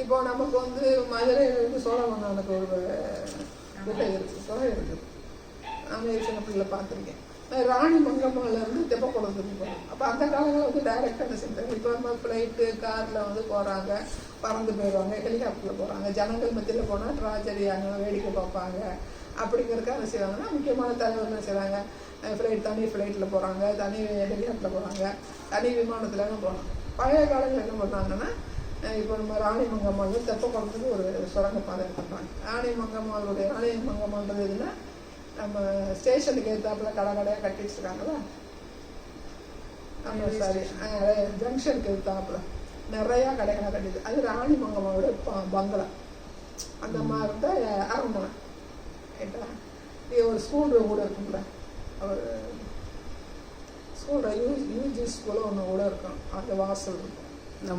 இப்போ நமக்கு வந்து மதுரையிலிருந்து சோழவண்ணனுக்கு ஒரு குகை இருக்குது, குகை இருக்குது. நான் சின்ன பிள்ளைல பார்த்துருக்கேன். ராணி மங்கம்மாலேருந்து தெப்பக்குளத்துக்கு போகிறோம். அப்போ அந்த காலங்களில் வந்து டைரெக்டாக என்ன செஞ்சாங்க, இப்போ நம்ம ஃப்ளைட்டு காரில் வந்து போகிறாங்க, பறந்து போயிடுவாங்க, ஹெலிகாப்டரில் போகிறாங்க. ஜனங்கள் மத்தியில் போனால் ட்ராஜடி அங்கே வேடிக்கை பார்ப்பாங்க. அப்படிங்கிறதுக்காக என்ன செய்வாங்கன்னா முக்கியமான தலைவர் என்ன செய்வாங்க, தனி ஃப்ளைட்டில் போகிறாங்க, தனி ஹெலிகாப்டரில் போகிறாங்க, தனி விமானத்துலலாம் போகிறாங்க. பழைய காலங்களில் என்ன பண்ணாங்கன்னா இப்போ நம்ம ராணி மங்கம்மாவில் தெப்பக்குளத்துக்கு ஒரு சுரங்கப்பாதை பண்ணுறாங்க. ராணி மங்கம்மான்றது எதுன்னா நம்ம ஸ்டேஷனுக்கு ஏற்றாப்புல கடையாக கட்டி வச்சுருக்காங்களா, நம்ம சாரி ஜங்ஷனுக்கு ஏற்றாப்புல நிறையா கடைகளை கட்டிது. அது ராணி மங்கம்மாவோட பங்களா. அந்த மாதிரி இருந்தால் அரண்மனை ரைட்டா. இது ஒரு ஸ்கூல் கூட இருக்கும்ல, ஒரு ஸ்கூலில் யூஜி ஸ்கூலில் ஒன்று கூட இருக்கும். அந்த வாசல் இருக்கும்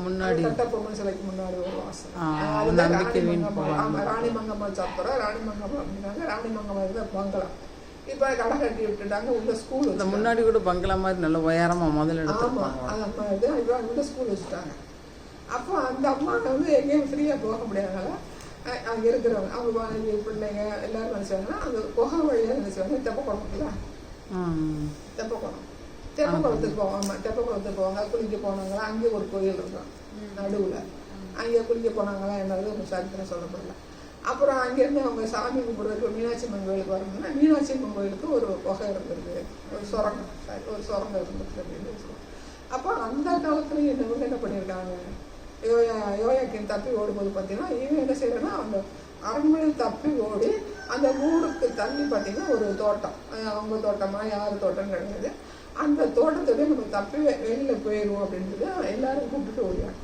முன்னாடி கட்டப்பொம்மன் சிலைக்கு முன்னாடி ஒரு வாசல். ராணி மங்கம்மா சாப்பிட்றோம். ராணி மங்கம்மா அப்படின்னாங்க. ராணி மங்கம்மா இருந்தால் பங்களா. இப்போ கடை கட்டி விட்டுட்டாங்க. உள்ள ஸ்கூல் இந்த முன்னாடி கூட பங்களா மாதிரி நல்ல உயரமா முதல்ல எடுத்துருப்பாங்க. ஆமாம், அது இப்போ உள்ள ஸ்கூல் வச்சுட்டாங்க. அப்போ அந்த அம்மா வந்து எங்கேயும் ஃப்ரீயாக போக முடியாதனால அங்கே இருக்கிறவங்க அவங்க மனைவி பிள்ளைங்க எல்லாரும் நினச்சாங்கன்னா அந்த குகை வழியாக நினச்சாங்க தெப்பக்குளம்ல, தெப்பக்குளத்துக்கு போவாங்க. தெப்பக்குளத்துக்கு போவாங்க, குளிக்க போனாங்களா. அங்கே ஒரு கோயில் இருக்கும் நடுவில். அங்கே குளிக்க போனாங்களா என்னது ஒரு சரித்திரம் சொல்லப்படல. அப்புறம் அங்கேருந்து அவங்க சாமி கும்பிட்றதுக்கு மீனாட்சி அம்மன் கோயிலுக்கு வரணும்னா மீனாட்சி அம்மன் கோயிலுக்கு ஒரு குகை இருந்திருக்கு, ஒரு சுரங்கம் இருந்திருக்கு அப்படின்னு சொல்லுவாங்க. அப்போ அந்த காலத்துலேயும் என்னவங்க என்ன பண்ணியிருக்காங்க, யோயாக்கின் தப்பி ஓடும்போது பார்த்தீங்கன்னா இவன் என்ன செய்யறேன்னா அந்த அரண்மனையில் தப்பி ஓடி அந்த ஊருக்கு தண்ணி பார்த்தீங்கன்னா ஒரு தோட்டம், அவங்க தோட்டமாக யார் தோட்டம்னு கிடையாது. அந்த தோட்டத்தோடய நம்ம தப்பி வெளியில் போயிடுவோம் அப்படின்றது எல்லாரும் கூப்பிட்டுட்டு ஓடியாங்க.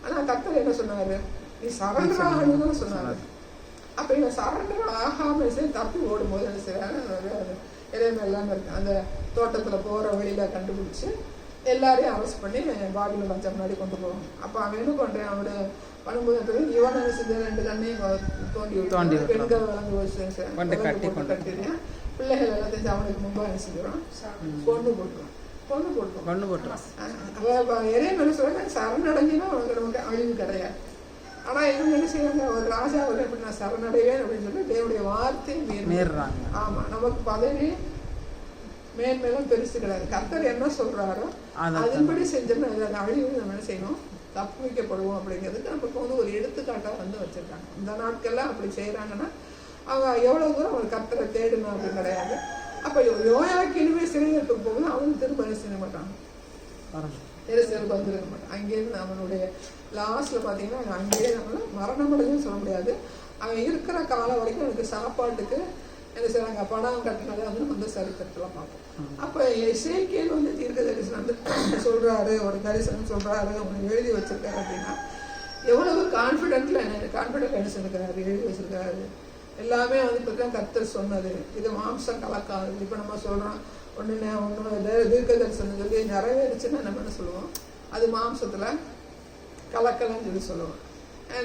ஆனால் கர்த்தர் என்ன சொன்னார், நீ சரண்டர் ஆகணும்னு சொன்னார். அப்போ இவன் சரண்டர் ஆகாமல் சரி தப்பி ஓடும்போது என்ன செய்யறாங்க, இறைமை எல்லாமே இருக்கு. அந்த தோட்டத்தில் போகிற வழியில் கண்டுபிடிச்சி எல்லாரையும் அரெஸ்ட் பண்ணி பாபிலோன் ராஜா முன்னாடி கொண்டு போவாங்க. அப்போ அவன் என்ன பண்ணுறான், அவனோட பண்ணும்போது இவன் என்ன செஞ்ச 2 கண்ணையும் தோண்டி பெண்கள் வளர்ந்து கட்டிடுறான். பிள்ளைகள் எல்லாத்தையும் அவனுக்கு முன்பாக என்ன செஞ்சிடும், கொண்டு போட்டுருவான். இறைமை சொல்ல சரணடைஞ்சுன்னா அவனுக்கு நமக்கு அழிவு கிடையாது. ஆனால் இவங்க என்ன செய்வாங்க, ஒரு ராஜாவில் எப்படி நான் சரணடைவேன் அப்படின்னு சொல்லி தேவனுடைய வார்த்தையை மீறுறாங்க. ஆமாம், நமக்கு பதவி மேன்மேலும் பெருசு கிடையாது. கர்த்தர் என்ன சொல்றாரோ அதன்படி செஞ்சோம்னா அந்த அழிவு நம்ம என்ன செய்யணும், தப்பு வைக்கப்படுவோம். அப்படிங்கிறதுக்கு நமக்கு வந்து ஒரு எடுத்துக்காட்டாக வந்து வச்சிருக்காங்க. இந்த நாட்கள்லாம் அப்படி செய்யறாங்கன்னா அவங்க எவ்வளவு தூரம் அவங்க கர்த்தரை தேடணும் அப்படின்னு கிடையாது. அப்போ யோயாக்கினுமே சிறையிற்கு போகும்போது அவனுக்கு திரும்ப என்ன செய்ய மாட்டாங்க, சிறைக்கு வந்துருக்க மாட்டான். அங்கேயிருந்து அவனுடைய லாஸ்ட்ல பார்த்தீங்கன்னா அங்கேயே நம்மள மரணமடைஞ்சுன்னு சொல்ல முடியாது. அவன் இருக்கிற காலம் வரைக்கும் அவனுக்கு சாப்பாட்டுக்கு என்ன செய்யறாங்க, பணம் கட்டினதை வந்து நம்ம வந்து சரித்திரத்தில் பார்ப்போம். அப்போ எசேக்கியேல் வந்து தீர்க்க தரிசனம் வந்து சொல்றாரு, ஒரு தரிசனம் சொல்றாரு, அவனை எழுதி வச்சிருக்காரு அப்படின்னா எவ்வளவு கான்ஃபிடென்ட்ல என்ன செஞ்சிருக்காரு, எழுதி வச்சிருக்காரு. எல்லாமே வந்து இப்போ தான் கர்த்தர் சொன்னது, இது மாம்சம் கலக்காது. இப்போ நம்ம சொல்றோம் ஒன்று தீர்க்க தரிசனம் சொல்லி நிறைவேறிச்சுன்னா நம்ம என்ன சொல்லுவோம், அது மாம்சத்துல கலக்கலன்னு சொல்லி சொல்லுவோம்.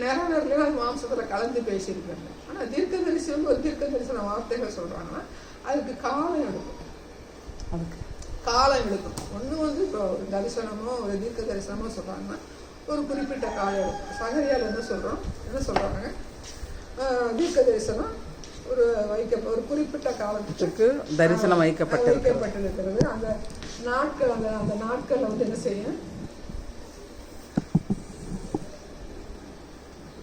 நிறைவேறலாம் அது மாம்சத்துல கலந்து பேசியிருக்காங்க. ஆனால் தீர்க்க தரிசனம் ஒரு தீர்க்க தரிசன வார்த்தைகள் சொல்றாங்கன்னா அதுக்கு காலம் எடுக்கும். ஒன்று வந்து இப்போ ஒரு தரிசனமோ ஒரு தீர்க்க தரிசனமோ சொல்றாங்கன்னா ஒரு குறிப்பிட்ட காலம் எடுக்கும். சகரியால் என்ன சொல்றாங்க, தீர்க்க தரிசனம் ஒரு குறிப்பிட்ட காலத்துக்கு தரிசனம் வைக்கப்பட்டிருக்கிறது. அந்த நாட்கள் வந்து என்ன செய்யும்,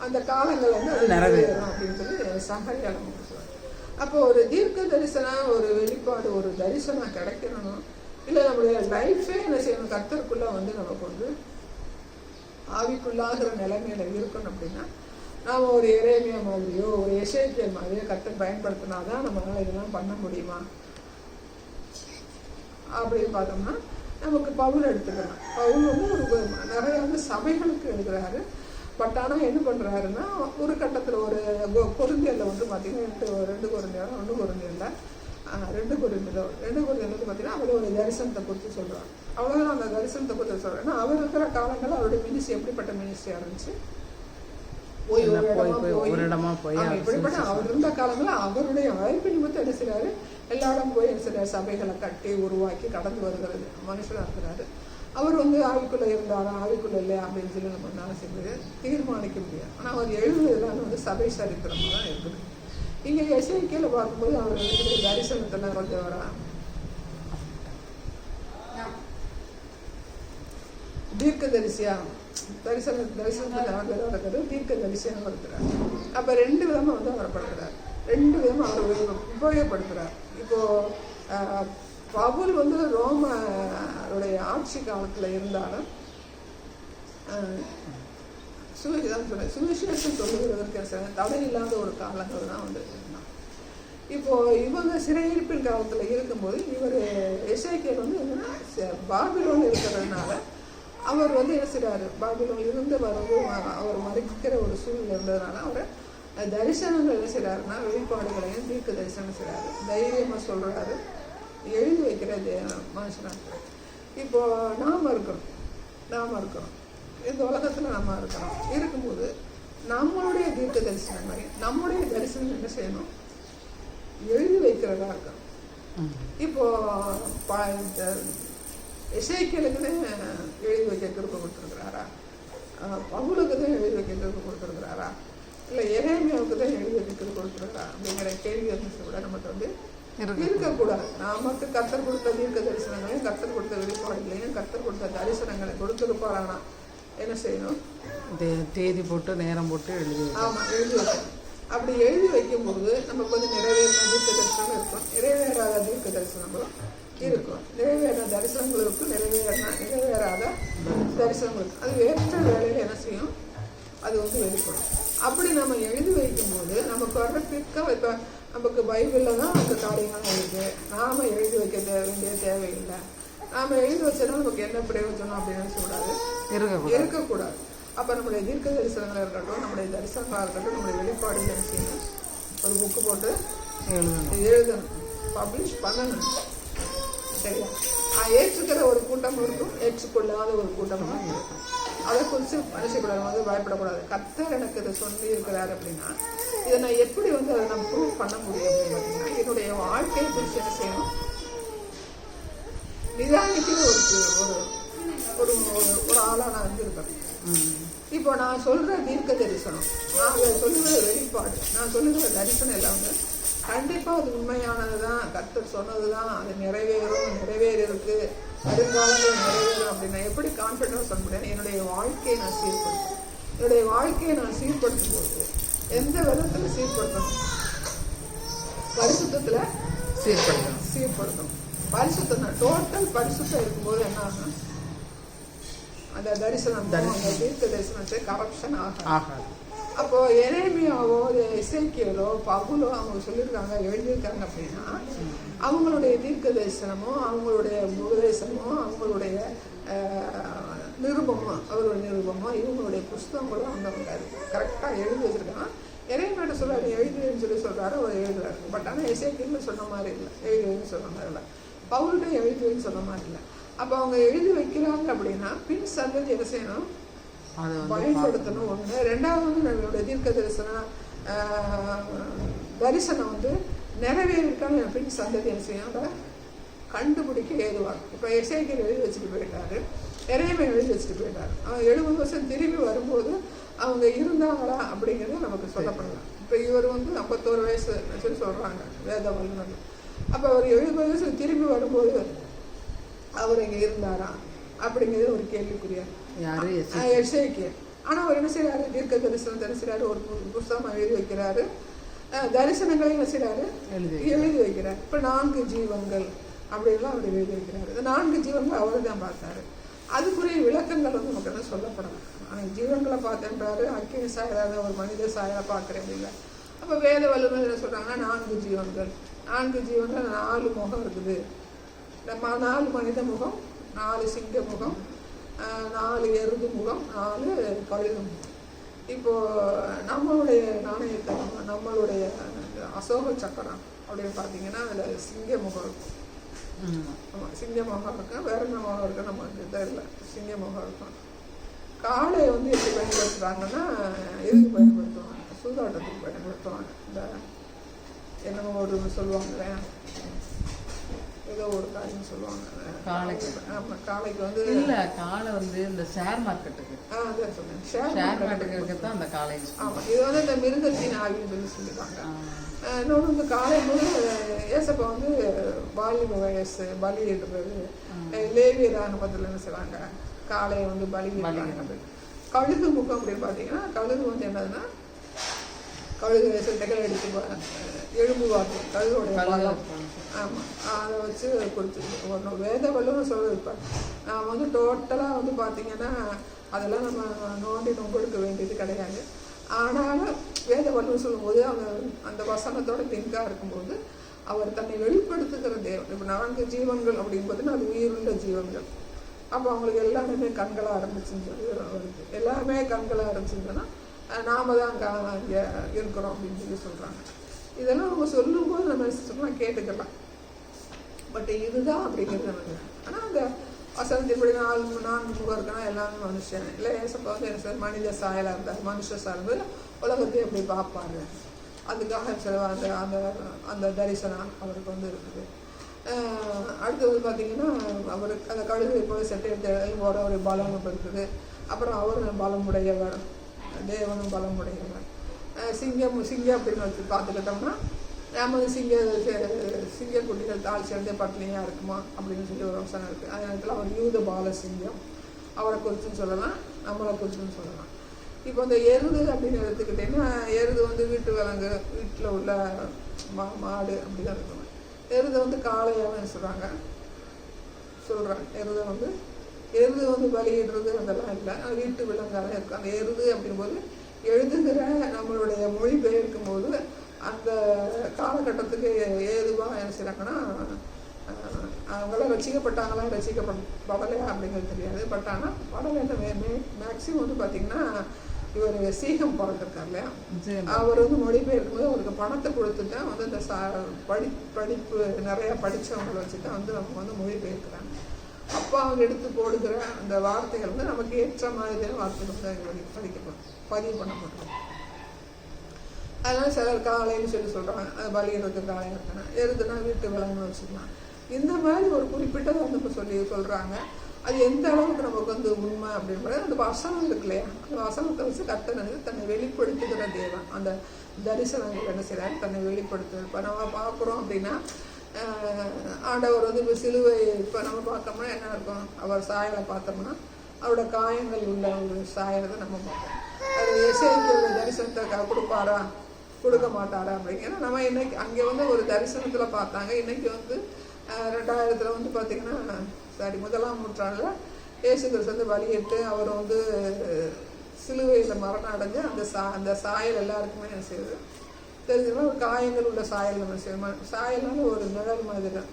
அந்த காலங்கள் வந்து அது நிறைவேறும் அப்படின்னு சொல்லி சகரியால் நமக்கு சொல்றாங்க. அப்போ ஒரு தீர்க்க தரிசனம், ஒரு வெளிப்பாடு, ஒரு தரிசனம் கிடைக்கணும். இல்லை நம்மளுடைய லைஃபே என்ன செய்யணும், கர்த்தருக்குள்ள வந்து நமக்கு வந்து ஆவிக்குள்ளாகிற நிலைமையில இருக்கணும். அப்படின்னா நாம் ஒரு எரேமியா மாதிரியோ ஒரு எசேக்கியேல் மாதிரியோ கர்த்தர் பயன்படுத்தினாதான் நம்மளால இதெல்லாம் பண்ண முடியுமா அப்படின்னு பார்த்தோம்னா நமக்கு பவுல் எடுத்துக்கலாம். பவுல் வந்து ஒரு நிறைய வந்து சபைகளுக்கு எழுதுறாரு. பட் ஆனால் என்ன பண்ணுறாருன்னா ஒரு கட்டத்தில் ஒரு கொரிந்தியரில் வந்து பார்த்தீங்கன்னா 2 கொரிந்தியரில் பார்த்தீங்கன்னா அவர் ஒரு தரிசனத்தை குறித்து சொல்கிறார். அவ்வளோதான் அந்த தரிசனத்தை குறித்து சொல்கிறேன். ஏன்னா அவர் இருக்கிற காலங்களில் அவருடைய மினிஸ்ட்ரி எப்படிப்பட்ட மினிஸ்ட்ரியாக இருந்துச்சு, போய் ஒரு ஒரு இடமா போய் இப்படிப்பட்ட அவர் இருந்த காலங்களில் அவருடைய அழைப்பு நிமித்தம் என்ன செய்றாரு, எல்லா இடம் போய் என்ன செய்றாரு, சபைகளை கட்டி உருவாக்கி கடந்து வருகிறது மனுஷனாக இருக்கிறாரு. அவர் ஆவிக்குள்ளே இருந்தாரா ஆவிக்குள்ளே இல்லையா அப்படின்னு சொல்லி நம்ம என்ன செய்வது தீர்மானிக்க முடியாது. ஆனால் அவர் எழுதுறதுலாம் சபை சரித்திரமாக தான் இருக்குது. இங்கே எசேக்கியேல பார்க்கும்போது அவர் தரிசனத்தில் வந்தவரா, தீர்க்க தரிசியா, தரிசனத்தில் வந்தவர் தீர்க்க தரிசியாக இருக்கிறார். அப்போ 2 விதமாக அவரை படுத்துறார், 2 விதமாக அவர் உபயோகப்படுத்துகிறார். இப்போது பவுல் ரோமருடைய ஆட்சி காலத்தில் இருந்தாலும் சுவிசேஷம் சொல்லுகிறதற்கு தடை இல்லாத ஒரு காலங்கள் தான் இருந்தான். இப்போது இவங்க சிறையிருப்பின் காலத்தில் இருக்கும்போது இவர் எசேக்கியேல் என்னன்னா பாபிலோன் இருக்கிறதுனால அவர் என்ன செய்றாரு, பாபிலோன் இருந்து அவர் மறைக்கிற ஒரு சூழ்நிலை இருந்ததுனால அவர் தரிசனங்கள் என்ன செய்கிறாருன்னா வெளிப்பாடுகளையும் தீர்க்க தரிசனம் செய்கிறாரு, தைரியமாக சொல்கிறாரு, எழுதி வைக்கிற மனுஷனாக. இப்போது நாம் இருக்கிறோம் இந்த உலகத்தில் நம்ம இருக்கும்போது நம்மளுடைய தீர்க்க தரிசனங்களை நம்முடைய தரிசனம் என்ன செய்யணும், எழுதி வைக்கிறதா இருக்கணும். இப்போது எசேக்கியேலுக்குன்னு எழுதி வைக்க கிருபை கொடுத்துருக்குறாரா, பவுலுக்கு தான் எழுதி வைக்க கிருபை கொடுத்துருக்குறாரா, இல்லை எரேமியாவுக்கு தான் எழுதி வைக்க கிருபை கொடுத்துருக்குறா அப்படிங்கிற கேள்வி கூட நம்மகிட்ட இருக்கக்கூடாது. நமக்கு கர்த்தர் கொடுத்த தீர்க்க தரிசனங்களையும் கர்த்தர் கொடுத்த வெளிப்பாடுகளையும் கர்த்தர் கொடுத்த தரிசனங்களை கொடுத்துருப்பாரானா என்ன செய்யணும், தேதி போட்டு நேரம் போட்டு எழுதி. ஆமாம், எழுதி வைக்கணும். அப்படி எழுதி வைக்கும்போது நமக்கு நிறைவேறின தீர்க்க தரிசனம் இருக்கும், நிறைவேறாத தீர்க்க தரிசனங்களும் இருக்கும். நிறைவேறின தரிசனங்களுக்கும் நிறைவேறாத தரிசனங்களுக்கும் அது ஏற்ற வேலையில் என்ன செய்யும், அது வெளிப்படும். அப்படி நம்ம எழுதி வைக்கும்போது நமக்கு வர்ற இப்போ நமக்கு பைபிளில் தான் அந்த காரியங்கள் இருக்குது, நாம் எழுதி வைக்க வேண்டிய தேவையில்லை. நாம் எழுதி வச்சோன்னா நமக்கு என்ன பிரயோஜனம் அப்படின்னு நினைச்சக்கூடாது, இருக்கக்கூடாது. அப்போ நம்முடைய தீர்க்க தரிசனங்களாக இருக்கட்டும், நம்முடைய தரிசனங்களாக இருக்கட்டும், நம்முடைய வெளிப்பாடுகள் என்ன செய்யணும், ஒரு புக்கு போட்டு எழுதணும், பப்ளிஷ் பண்ணணும். சரியா? ஏற்றுக்கிற ஒரு கூட்டமும் இருக்கும், ஏற்றுக்கொள்ளாத ஒரு கூட்டமும் இருக்கும். அதை குறித்து மனுஷக்கூடாது, பயப்படக்கூடாது. கர்த்தர் எனக்கு இதை சொல்லி இருக்கிறார் அப்படின்னா இதை நான் எப்படி அதை நான் ப்ரூவ் பண்ண முடியும் அப்படின்னு பார்த்தீங்கன்னா என்னுடைய வாழ்க்கையை குறித்து என்ன செய்யணும், நிதானிக்கிற ஒரு ஒரு ஆளாக நான் இருக்கணும். இப்போ நான் சொல்கிற தீர்க்க தரிசனம், நான் சொல்லுகிற வெளிப்பாடு, நான் சொல்லுகிற தரிசனம் எல்லாம் கண்டிப்பாக அது உண்மையானது தான், கர்த்தர் சொன்னது தான், அது நிறைவேறிருக்கு, வருங்காலங்கள் நிறைவேறும் அப்படின்னு நான் எப்படி கான்ஃபிடன்ஸ் சொல்ல முடியாது. என்னுடைய வாழ்க்கையை நான் சீர்படுத்தணும். என்னுடைய வாழ்க்கையை நான் சீர்படுத்தும் போது எந்த விதத்தில் சீர்படுத்தணும், பரிசுத்தத்தில் சீர்படுத்தணும். பரிசுத்தம் டோட்டல் பரிசுத்தம் இருக்கும்போது என்ன ஆகும், அந்த தரிசனம் அந்த தீர்க்க தரிசனத்தை கரப்ஷன் ஆகாது. அப்போ எரேமியாவோ எசேக்கியேலோ பவுலோ அவங்க சொல்லியிருக்காங்க, எழுதியிருக்காங்க அப்படின்னா அவங்களுடைய தீர்க்க தரிசனமோ அவங்களுடைய உபதேசமோ அவங்களுடைய நிருபமோ இவங்களுடைய புஸ்தகங்களும் அவங்க கரெக்டாக எழுதி வச்சிருக்காங்க. எரேமியாட்ட சொல்றாரு எழுதுன்னு சொல்றாரு, அவர் எழுதுறாரு. பட் ஆனால் எசேக்கியேல்னு சொன்ன மாதிரி இல்லை, எழுதுன்னு சொன்ன மாதிரி இல்லை, பவுல்கிட்ட எழுதுன்னு சொன்ன மாதிரி இல்லை. அப்போ அவங்க எழுதி வைக்கிறாங்க அப்படின்னா பின் சந்ததி என்ன செய்யணும், பயன்படுத்தணும். ஒன்று. ரெண்டாவது நம்மளுடைய தீர்க்க தரிசனம் நிறைவேறிருக்கான பின் சந்ததி என்ன செய்யணும், கண்டுபிடிக்க ஏதுவாங்க. இப்போ எசேக்கியேல் எழுதி வச்சுட்டு போயிட்டாரு, எரேமியா எழுதி வச்சுட்டு போயிட்டாரு. அவங்க 70 வருஷம் திரும்பி வரும்போது அவங்க இருந்தாங்களா அப்படிங்கிறது நமக்கு சொல்லப்படலாம். இப்போ இவர் 51 வயசு சொல்லி சொல்கிறாங்க வேத வல்லுநர். அப்போ அவர் 70 வயசு திரும்பி வரும்போது அவர் இங்கே இருந்தாரா அப்படிங்கிறது ஒரு கேள்விக்குரியா. எசேக்கியேல். ஆனால் அவர் என்ன செய்கிறாரு, தீர்க்க தரிசனம் தரிசிறாரு, ஒரு புஸ்தகம் எழுதி வைக்கிறாரு, தரிசனங்களை என்ன செய்கிறாரு, எழுதி வைக்கிறார். இப்போ 4 ஜீவன்கள் அப்படின்லாம் அவர் எழுதி வைக்கிறாரு. இந்த 4 ஜீவன்கள் அவர் தான் பார்த்தாரு. அதுக்குரிய விளக்கங்கள் நமக்கு என்ன சொல்லப்படலாம். ஆனால் ஜீவன்களை பார்த்தேன்றாரு, அக்கினி சாயலாத ஒரு மனித சாயலை பார்க்குறேன் அப்படிங்களா. அப்போ வேத வல்லுநர் என்ன சொல்கிறாங்கன்னா 4 ஜீவன்கள், 4 முகம் இருக்குது. 4 மனித முகம், 4 சிங்க முகம், 4 எருது முகம், 4 கழுகு முகம். இப்போது நம்மளுடைய நாணயத்தை நம்மளுடைய அசோக சக்கரம் அப்படின்னு பார்த்தீங்கன்னா அதில் சிங்க முகம் இருக்கும். ஆமாம், சிங்க முகம் இருக்கும். வேற என்ன முகம் இருக்கும் நமக்கு தெரியல, சிங்க முகம் இருக்கும். காளையை வந்து எப்படி பயன்படுத்துகிறாங்கன்னா எதுக்கு பயன்படுத்துவாங்க, சூதாட்டத்துக்கு பயன்படுத்துவாங்க. இந்த என்னமோ ஒரு சொல்லுவாங்க, ஏதோ ஒரு காரியம் சொல்லுவாங்க காளைக்கு. ஆமாம், காளைக்கு வந்து இல்ல காளை வந்து இந்த ஷேர் மார்க்கெட்டுக்கு, அதான் சொன்னேன், ஷேர் மார்க்கெட்டுக்கு தான் அந்த காளை யூஸ் பண்ணுவாங்க. ஆமாம், இது வந்து இந்த மிருகத்தின் ஆவின்னு சொல்லியிருக்காங்க. இன்னொன்று வந்து காலையும் போது ஏசப்பா வந்து வாலிப வயசு பலியிடுறது, லேவியர் ஆரம்பத்தில் என்ன செய்வாங்க, காளையை வந்து பலியிடுறாங்க. கழுகு முகம் அப்படின்னு பார்த்தீங்கன்னா, கழுகு வந்து என்னதுன்னா, கழுகு செட்டைகள் எடுத்து எலும்பு வார்த்தை கழுகுடைய பலம். ஆமாம், அதை வச்சு கொடுத்து ஒன்று வேத வல்லுன்னு சொல்லியிருப்பார். நாம் வந்து டோட்டலாக வந்து பார்த்திங்கன்னா அதெல்லாம் நம்ம நோண்டி கொடுக்க வேண்டியது கிடையாது. ஆனாலும் வேத வல்லுன்னு சொல்லும்போது அந்த வசனத்தோட லிங்காக இருக்கும்போது அவர் தன்னை வெளிப்படுத்துகிற தேவன். இப்போ 4 ஜீவன்கள் அப்படிங்கும்போது அது உயிருள்ள ஜீவன்கள். அப்போ அவங்களுக்கு எல்லாருமே கண்களாக ஆரம்பிச்சுன்னு சொல்லி வருது. எல்லாமே கண்களாக ஆரம்பிச்சுன்னா நாம தான் இங்கே இருக்கிறோம் அப்படின்னு சொல்லி சொல்கிறாங்க. இதெல்லாம் அவங்க சொல்லும்போது நம்ம சும்மா கேட்டுக்கலாம். பட் இதுதான் அப்படிங்கிறது நமக்கு. ஆனால் அந்த வசனத்தின்படி 4 முகம் இருக்குன்னா எல்லாமே மனுஷன் இல்லை. ஏசப்பா வந்து என்ன சார் மனித சாயலாக இருந்தார், மனுஷ சார்பு உலகத்தையும் எப்படி பார்ப்பாரு, அதுக்காக சில அந்த அந்த அந்த தரிசனம் அவருக்கு வந்து இருக்குது. அடுத்து வந்து பார்த்திங்கன்னா அவருக்கு அந்த கழுதை போல செட்டை எடுத்து ஒரு பலம் இருக்குது. அப்புறம் அவரும் பலமுடையவர், தேவனும் பலமுடையவர். சிங்கம் அப்படின்னு வச்சு பார்த்துக்கிட்டோம்னா நம்ம வந்து சிங்கக்குட்டிகள் தாழ் சேர்ந்தே பட்டினியாக இருக்குமா அப்படின்னு சொல்லி ஒரு வசனம் இருக்குது. அதே நேரத்தில் அவர் யூத பால சிங்கம், அவரை குறிச்சுன்னு சொல்லலாம், நம்மளை குறிச்சுன்னு சொல்லலாம். இப்போ இந்த எருது அப்படின்னு எடுத்துக்கிட்டேன்னா, எருது வந்து வீட்டு விலங்கு, வீட்டில் உள்ள மாடு அப்படி தான் இருக்கணும். எருதை வந்து காளையாக சொல்கிறாங்க. எருது வந்து பலியிடுறது அதெல்லாம் இல்லை, வீட்டு விலங்காக இருக்கும். அந்த எருது அப்படிங்கும்போது எழுதுகிற நம்மளுடைய மொழிபெயர்க்கும் போது அந்த காலகட்டத்துக்கு ஏதுவாக என்ன செய்கிறாங்கன்னா, அவங்களாம் ரசிக்கப்பட்டாங்களா ரசிக்கப்படலையா அப்படிங்கிறது தெரியாது. பட் ஆனால் படலை மேக்சிமம் வந்து பார்த்திங்கன்னா இவர் சீகம் பார்த்துருக்கார் இல்லையா, அவர் வந்து மொழிபெயர்க்கும் போது அவருக்கு பணத்தை கொடுத்துட்டா வந்து இந்த படிப்பு நிறையா படித்தவங்களை வச்சு தான் வந்து நம்ம வந்து மொழிபெயர்க்கிறாங்க. அப்போ அவங்க எடுத்து போடுகிற அந்த வார்த்தைகள் வந்து நமக்கு ஏற்ற மாதிரியான வார்த்தைகள் தான் பதிவு பண்ணப்பட்டிருக்கும். அதனால் சிலர் காளைன்னு சொல்கிறாங்க, அது பலியிடுறதுக்கு காளையாக இருக்கணும், எருதுனா வீட்டு விலங்குன்னு வச்சுக்கலாம். இந்த மாதிரி ஒரு குறிப்பிட்டதை வந்து இப்போ சொல்கிறாங்க. அது எந்த அளவுக்கு நமக்கு வந்து உண்மை அப்படின்றது அந்த வசனம் இருக்கு இல்லையா, அந்த வசனத்தை வச்சு கர்த்தர் தன்னை வெளிப்படுத்துகிற தேவன். அந்த தரிசனங்கள் என்ன செய்கிறாரு, தன்னை வெளிப்படுத்துகிற. இப்போ நம்ம பார்க்குறோம் அப்படின்னா ஆண்டவர் வந்து இப்போ சிலுவை இப்போ நம்ம பார்த்தோம்னா என்ன இருக்கும், அவர் சாயலை பார்த்தோம்னா அவரோட காயங்கள் உள்ள ஒரு சாயலை நம்ம பார்ப்போம். அது இசைக்கு தரிசனத்தை கொடுப்பாரா கொடுக்க மாட்டாரா அப்படிங்கிற நம்ம இன்னைக்கு அங்கே வந்து ஒரு தரிசனத்தில் பார்த்தாங்க. இன்னைக்கு வந்து 2000 வந்து பார்த்திங்கன்னா முதலாம் நூற்றாண்டில் இயேசு கிறிஸ்து வந்து பலியிட்டு அவர் வந்து சிலுவையில் மரணம் அடைஞ்சு அந்த சாயல் எல்லாருக்குமே என்ன செய்யுது தெரிஞ்சுன்னா ஒரு காயங்கள் உள்ள சாயல் நம்ம செய்வோம். சாயல்னால ஒரு நிழல் மாதிரி தான்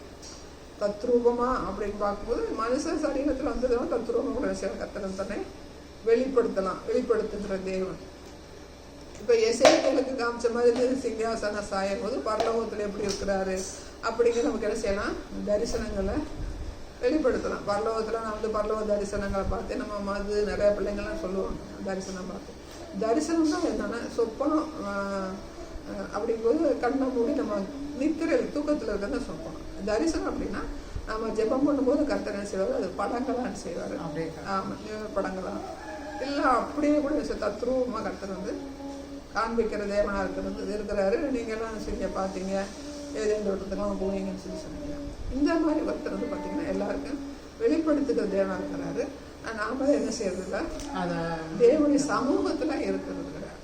தத்ரூபமாக அப்படின்னு பார்க்கும்போது மனுஷன் சரீரத்தில் வந்ததுன்னா தத்ரூபம் கூட விஷயம் கர்த்தர் தன்னை வெளிப்படுத்துகிற தேவன். இப்போ எசேக்கியேலுக்கு காமிச்ச மாதிரி சிங்காசன சாயம் போது பரலோகத்தில் எப்படி இருக்கிறாரு அப்படிங்கிற நமக்கு என்ன செய்யலாம், தரிசனங்களை வெளிப்படுத்தலாம். பரலோகத்தில் நான் வந்து பரலோக தரிசனங்களை பார்த்து நம்ம நிறைய பிள்ளைங்கள்லாம் சொல்லுவாங்க தரிசனம் பார்த்து. தரிசனம் தான் என்னென்னா சொப்பனம் அப்படிங்கும்போது கண்ணை மூடி நம்ம நித்திரையில் தூக்கத்தில் இருக்கிறத சொப்பனம். தரிசனம் அப்படின்னா நம்ம ஜெபம் பண்ணும்போது கர்த்தர் என்ன செய்வார், அது படங்களான்னு செய்வார். ஆமாம், படங்களாக இல்லை அப்படியே கூட தத்ரூபமாக கர்த்தர் வந்து காண்பிக்கிற தேவனாக இருக்கிறாரு. நீங்கள்லாம் செய்ய பார்த்தீங்க, ஏதேன் தோட்டத்துக்கெல்லாம் போனீங்கன்னு சொன்னீங்க. இந்த மாதிரி ஒருத்தர் வந்து பார்த்தீங்கன்னா எல்லாருக்கும் வெளிப்படுத்துகிற தேவனாக இருக்கிறாரு. நாம என்ன செய்யறதில்ல, தேவனுடைய சமூகத்தில் இருக்கிறது கிடையாது.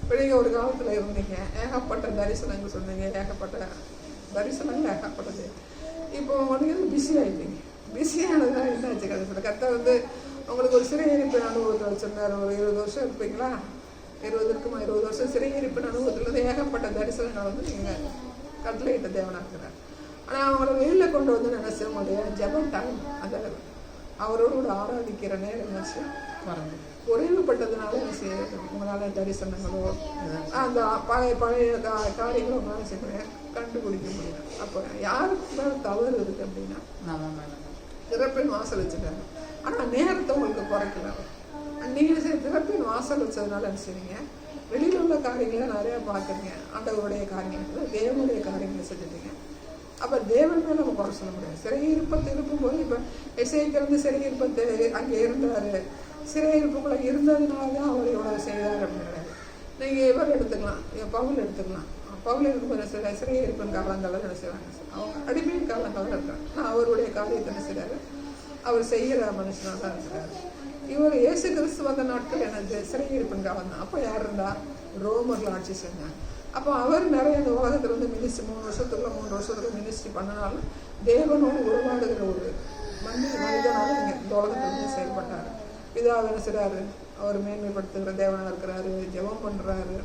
இப்போ நீங்கள் ஒரு காலத்தில் இருந்தீங்க, ஏகப்பட்ட தரிசனங்கள் சொன்னீங்க, ஏகப்பட்ட தரிசனங்கள் ஏகப்பட்டது. இப்போ நீங்கள் பிஸி ஆகிட்டீங்க. பிஸியானதுதான் என்னாச்சு கடைசியில் கர்த்தர் வந்து உங்களுக்கு ஒரு சிறையிருப்பு அனுபவத்தில் வச்சுருந்தார். ஒரு 20 வருஷம் இருப்பீங்களா, 20 வருஷம் சிறையிருப்பின் அனுபவத்தில் ஏகப்பட்ட தரிசனங்கள் வந்து நீங்கள் கட்டளையிட்ட தேவனாக இருக்கிறார். ஆனால் அவங்கள வெளியில் கொண்டு வந்து நினைச்ச உங்களுடைய ஜெபம் டைம் அந்த அவரோடு கூட ஆராதிக்கிற நேரம் நினச்சி குறைவுபட்டதுனால என்ன செய்ய உங்களால் தரிசனங்களோ அந்த பழைய காரியங்களோ உங்களால் செய்ய கண்டுபிடிக்க முடியும். அப்போ யாருக்கு மேலே தவறு இருக்குது அப்படின்னா இறப்பின் வாசல் வச்சுட்டாங்க. ஆனால் நேரத்தை உங்களுக்கு குறைக்கல. நீங்கள் திறப்பின் வாசல் வச்சதுனால என்ன செய்வீங்க, வெளியில் உள்ள காரியங்களை நிறையா பார்க்குறீங்க. ஆண்டவருடைய காரியங்கள், தேவனுடைய காரியங்களை செஞ்சுட்டீங்க. அப்போ தேவன் மேலே நம்ம குறை சொல்ல முடியாது. சிறையிருப்பத்து இருக்கும்போது இப்போ எசேக்கியா சிறையிருப்பத்து அங்கே இருந்தார், சிறையிருப்புக்குள்ளே இருந்ததுனால தான் அவர் இவ்வளோ செய்தார் அப்படின்னு கிடையாது. நீங்கள் இவர் எடுத்துக்கலாம், பவுல் எடுத்துக்கலாம். பவுல் இருக்கும்போது சிறையிருப்பின் காலங்களில் என்ன செய்வாங்க, அவங்க அடிமையின் காலங்களில் இருக்காங்க. ஆனால் அவருடைய காரியத்தை என்ன செய்கிறாரு, அவர் செய்கிற மனுஷனாக தான் இருக்கிறாரு. இவர் இயேசு கிறிஸ்து வந்த நாட்கள் எனது சிறையிருப்பின் காலம் தான். அப்போ யார் இருந்தா, ரோமர்கள் ஆட்சி செஞ்சாங்க. அப்போ அவர் நிறைய இந்த உலகத்தில் வந்து மினிஸ்ட்ரி 3 வருஷத்துக்குள்ள மினிஸ்ட்ரி பண்ணனாலும் தேவனோடு உருவாடுகிற ஒரு மனிதனால நீங்கள் இந்த உலகத்தில் வந்து செயல்பட்டார். இதாக என்ன செய்கிறாரு, அவர் மேன்மைப்படுத்துகிற தேவனாக இருக்கிறாரு, ஜெபம் பண்ணுறாரு.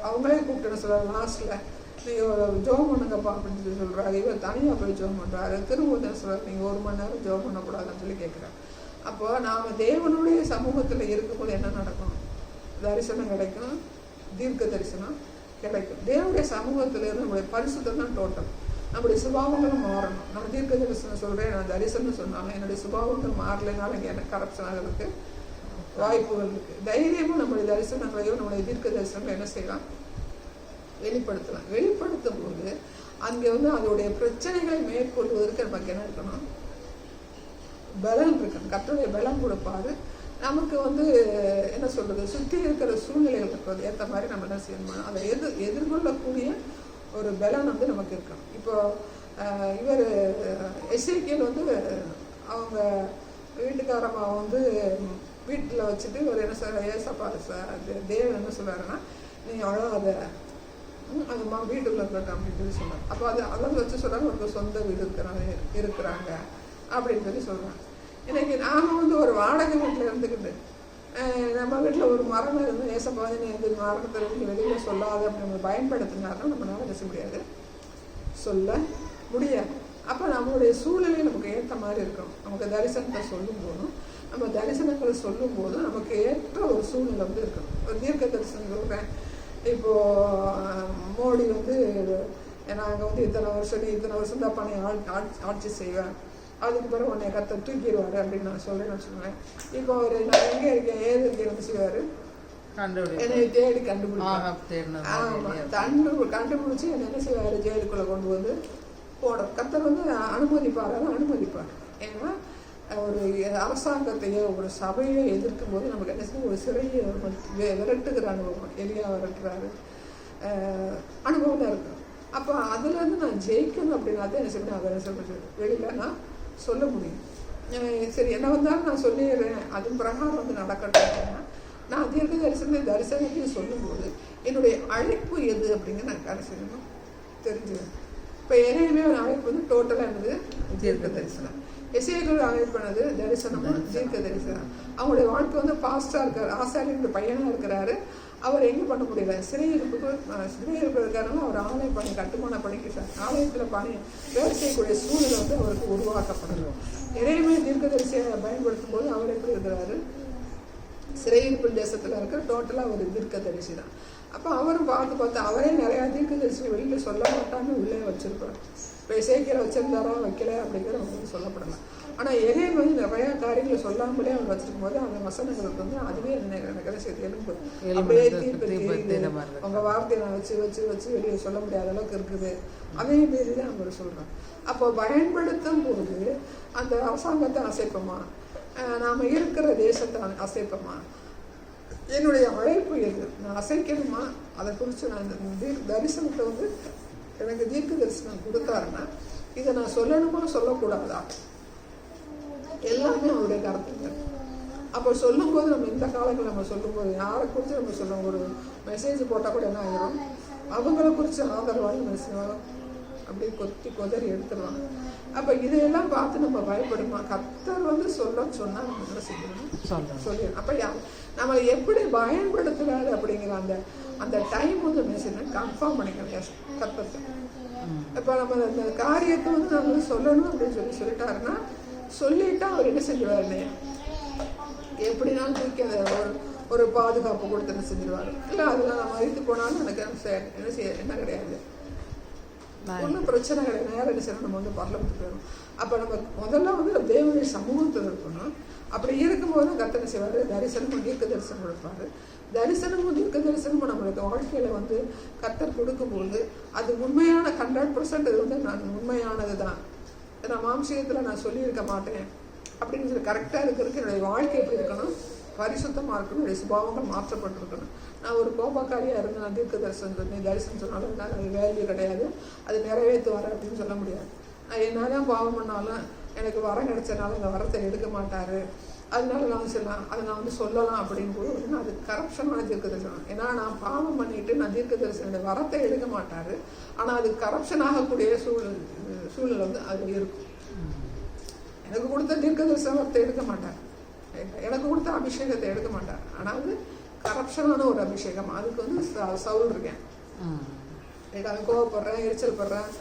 அவங்களே கூப்பிட்டு என்ன சொல்கிறாரு, லாஸ்ட்டில் நீங்கள் ஜெபம் பண்ணுங்கப்பா அப்படின்னு சொல்லி சொல்கிறாரு. இவர் தனியாக போய் ஜெபம் பண்ணுறாரு. திரும்ப என்ன சொல்கிறார், நீங்கள் 1 மணி நேரம் ஜெபம் பண்ணக்கூடாதுன்னு சொல்லி கேட்குறாரு. அப்போ நாம் தேவனுடைய சமூகத்தில் இருக்கும்போது என்ன நடக்கும், தரிசனம் கிடைக்கும், தீர்க்க தரிசனம் கிடைக்கும். தேவனுடைய சமூகத்தில் இருந்து நம்முடைய பரிசுத்தம் தான் டோட்டல். நம்முடைய சுபாவங்களும் மாறணும். நம்ம தீர்க்க தரிசனம் சொல்கிறேன், நான் தரிசனம் சொன்னாலும் என்னுடைய சுபாவங்கள் மாறலைனாலும் இங்கே எனக்கு கரப்ஷன் ஆகிறதுக்கு வாய்ப்புகள் இருக்குது. தைரியமாக நம்முடைய தரிசனங்களையோ நம்முடைய தீர்க்க தரிசனங்களை என்ன செய்யலாம், வெளிப்படுத்தலாம். வெளிப்படுத்தும் போது அங்கே வந்து அதோடைய பிரச்சனைகளை மேற்கொள்வதற்கு நமக்கு என்ன இருக்கணும், பலம் இருக்கணும். கர்த்தருடைய பலம் கொடுப்பாரு. நமக்கு வந்து என்ன சொல்கிறது, சுற்றி இருக்கிற சூழ்நிலைகளுக்கு ஏற்ற மாதிரி நம்ம என்ன செய்யணும், அதை எதிர்கொள்ளக்கூடிய ஒரு பலம் வந்து நமக்கு இருக்கணும். இப்போ இவர் எசேக்கியேல் வந்து அவங்க வீட்டுக்காரம்மா வந்து வீட்டில் வச்சுட்டு ஒரு என்ன சொல்ற, ஏசப்பா தேவன் என்ன சொல்கிறாருன்னா, நீ அழகாத அதுமா வீட்டுக்குள்ள இருக்கட்டும் அப்படின்னு சொல்லி சொன்னார். அப்போ அதை வச்சு சொல்கிறாங்க, அவருக்கு சொந்த வீடு இருக்கிறாங்க அப்படின்னு சொல்லி சொல்கிறாங்க. இன்னைக்கு நாம் வந்து ஒரு வாடகை வீட்டில் இருந்துக்கிட்டு நம்ம வீட்டில் ஒரு மரணம் இருந்து ஏசப்பா நீ வந்து மரணத்தை வந்து வெளியில் சொல்லாத அப்படி நம்ம பயன்படுத்தினாலும் நம்மளால பேச முடியாது, சொல்ல முடியாது. அப்போ நம்மளுடைய சூழ்நிலை நமக்கு ஏற்ற மாதிரி இருக்கும். நமக்கு தரிசனத்தை சொல்லும் போதும், நம்ம தரிசனங்களை சொல்லும் போதும் நமக்கு ஏற்ற ஒரு சூழ்நிலை வந்து இருக்கணும். ஒரு தீர்க்க தரிசனம் சொல்கிறேன், இப்போது மோடி வந்து நாங்கள் வந்து இத்தனை வருஷம் தான் பண்ணி ஆட்சி செய்வேன், அதுக்கு பிறகு உன்னை கத்தை தூக்கிடுவார் அப்படின்னு நான் சொல்கிறேன்னு வச்சுக்கோங்களேன். இப்போ அவர் நான் எங்கே இருக்கேன் ஏது இருக்கேன்னு செய்வார், என்னை தேடி கண்டுபிடிப்பார். ஆமாம், கண்டுபிடிச்சி என்னை என்ன செய்வார், ஜெயிலுக்குள்ளே கொண்டு வந்து போட கத்தர் வந்து அனுமதிப்பார். ஏன்னா ஒரு அரசாங்கத்தையோ ஒரு சபையோ எதிர்க்கும் போது நமக்கு என்ன செய்யும், ஒரு சிறையை விரட்டுகிற அனுபவம், எலியா விரட்டுறாரு அனுபவம் தான் இருக்கும். அப்போ அதுலேருந்து நான் ஜெயிக்கணும் அப்படின்னா தான் என்ன செய்யணும், அதை சொல்ல வெளியில் நான் சொல்ல முடியும். சரி என்ன வந்தாலும் நான் சொல்லிடுறேன், அதன் பிரகாரம் வந்து நடக்கட்டும் அப்படின்னா நான் தீர்க்க தரிசனத்தையும் சொல்லும்போது என்னுடைய அழைப்பு எது அப்படிங்கிற நான் கடைசியணும் தெரிஞ்சுவேன். இப்போ எரையுமே ஒரு அழைப்பு வந்து டோட்டலாக என்னது, தீர்க்க தரிசனம். எசேக்கியேல் அழைப்பானது தரிசனமும் தீர்க்க தரிசனம். அவங்களுடைய வாழ்க்கை வந்து பாஸ்டாக இருக்கார், ஆசாரியனுடைய பையனாக இருக்கிறாரு. அவர் எங்கே பண்ண முடியல, சிறையிருப்பதற்காரங்க அவர் ஆலய பணி கட்டுமான பணிக்கிறார். ஆலயத்தில் பணி வேலை செய்யக்கூடிய சூழ்நிலை வந்து அவருக்கு உருவாக்கப்படணும். இறைமை தீர்க்கதரிசியை பயன்படுத்தும் போது அவர் எப்படி இருக்கிறாரு, சிறையிருப்பு தேசத்தில் இருக்கிற டோட்டலாக ஒரு தீர்க்கதரிசி தான். அப்போ அவரும் பார்த்து அவரே நிறையா தீர்க்கதரிசி வெளியில் சொல்ல மாட்டான்னு உள்ளே வச்சுருப்பார். இப்போ இசைக்கிற வச்சிருந்தாரோ வைக்கல அப்படிங்கிற அவங்க வந்து சொல்லப்படலாம். ஆனால் எரேமியா வந்து நிறையா காரியங்களை சொல்லாமலே அவர் வச்சிருக்கும் போது அந்த வசனங்களுக்கு வந்து அதுவே எனக்கு சேர்த்து எலும்பு அப்படியே தீர்ப்பு தெரியுது, அவங்க வார்த்தையை நான் வச்சு வெளியே சொல்ல முடியாத அளவுக்கு இருக்குது. அதே மாரி தான் அவர் சொல்கிறார். அப்போ பயன்படுத்தும் போது அந்த அரசாங்கத்தை அசைப்போமா, நாம் இருக்கிற தேசத்தை அசைப்போமா, என்னுடைய அழைப்பு எது, நான் அசைக்கணுமா, அதை குறித்து நான் இந்த தரிசனத்தை வந்து எனக்கு தீர்க்க தரிசனம் கொடுத்தாருன்னா இதை நான் சொல்லணுமா சொல்லக்கூடாதா, எல்லாமே அவருடைய கருத்துக்கள். அப்போ சொல்லும்போது நம்ம இந்த காலங்கள் நம்ம சொல்லும்போது யாரை குறித்து நம்ம சொல்லுவோம், ஒரு மெசேஜ் போட்டால் கூட என்ன ஆகிடும், அவங்கள குறித்து ஆதரவாக மெசேஜ் அப்படியே கொதறி எடுத்துருவாங்க. அப்போ இதையெல்லாம் பார்த்து நம்ம பயப்படுமா, கர்த்தர் வந்து சொல்லணும்னு சொன்னால் நம்ம என்ன செய்யணும் சொல்லிடணும். அப்போ நம்மளை எப்படி பயன்படுத்துறாரு அப்படிங்கிற அந்த டைம் வந்து மெசேஜ் கன்ஃபார்ம் பண்ணிக்கலாம் கர்த்தத்தை. இப்போ நம்ம அந்த காரியத்தை வந்து நம்ம சொல்லணும் அப்படின்னு சொல்லிட்டாருன்னா சொல்லிட்டா அவர் என்ன செஞ்சுவாருன்னு எப்படினாலும் தூக்கி அதை ஒரு பாதுகாப்பு கொடுத்து என்ன செஞ்சிருவாரு. இல்லை அதில் நம்ம அழித்து போனாலும் எனக்கு என்ன கிடையாது, ஒன்றும் பிரச்சனை கிடையாது. நேரம் என்ன செய்யணும், நம்ம வந்து பரலோகத்துக்கு போயிடும். அப்போ நம்ம முதல்ல வந்து தேவனுடைய சமூகத்தில் இருக்கணும். அப்படி இருக்கும்போது தான் கர்த்தர் செய்வார், தரிசனமும் தீர்க்க தரிசனம் கொடுப்பாரு. தரிசனமும் தீர்க்க தரிசனமும் நம்மளுக்கு வாழ்க்கையில் வந்து கர்த்தர் கொடுக்கும்போது அது உண்மையான 100% அது வந்து நான் உண்மையானது தான். நான் மாம்சீகத்தில் நான் சொல்லியிருக்க மாட்டேன் அப்படின்னு சொல்லி கரெக்டாக இருக்கிறதுக்கு என்னுடைய வாழ்க்கை எப்படி இருக்கணும், பரிசுத்தமாக இருக்கணும், என்னுடைய சுபாவங்கள் மாற்றப்பட்டிருக்கணும். நான் ஒரு கோபக்காரியாக இருந்து நான் தீர்க்க தரிசனம் சொன்னேன், தரிசனம் சொன்னாலும் அது வேல்யூ கிடையாது, அது நிறைவேற்றுவார் அப்படின்னு சொல்ல முடியாது. நான் என்னதான் பாவம் பண்ணாலும் எனக்கு வரம் கிடைச்சனால அந்த வரத்தை எடுக்க மாட்டார், அதனால நான் சொல்லலாம், அதை நான் வந்து சொல்லலாம் அப்படிங்கும்போது அப்படின்னா அது கரப்ஷனான தீர்க்க தரிசனம். ஏன்னா நான் பாவம் பண்ணிட்டு நான் தீர்க்க தரிசனம் வரத்தை எடுக்க மாட்டார், ஆனால் அது கரப்ஷன் ஆகக்கூடிய சூழல் வந்து அது இருக்கும். எனக்கு கொடுத்த தீர்க்க தரிசன வரத்தை எடுக்க மாட்டார், எனக்கு கொடுத்த அபிஷேகத்தை எடுக்க மாட்டார், ஆனால் அது கரப்ஷனான ஒரு அபிஷேகம். அதுக்கு வந்து சவுல் இருக்கேன், அவன் கோவப்படுறேன், எரிச்சல் படுறேன்,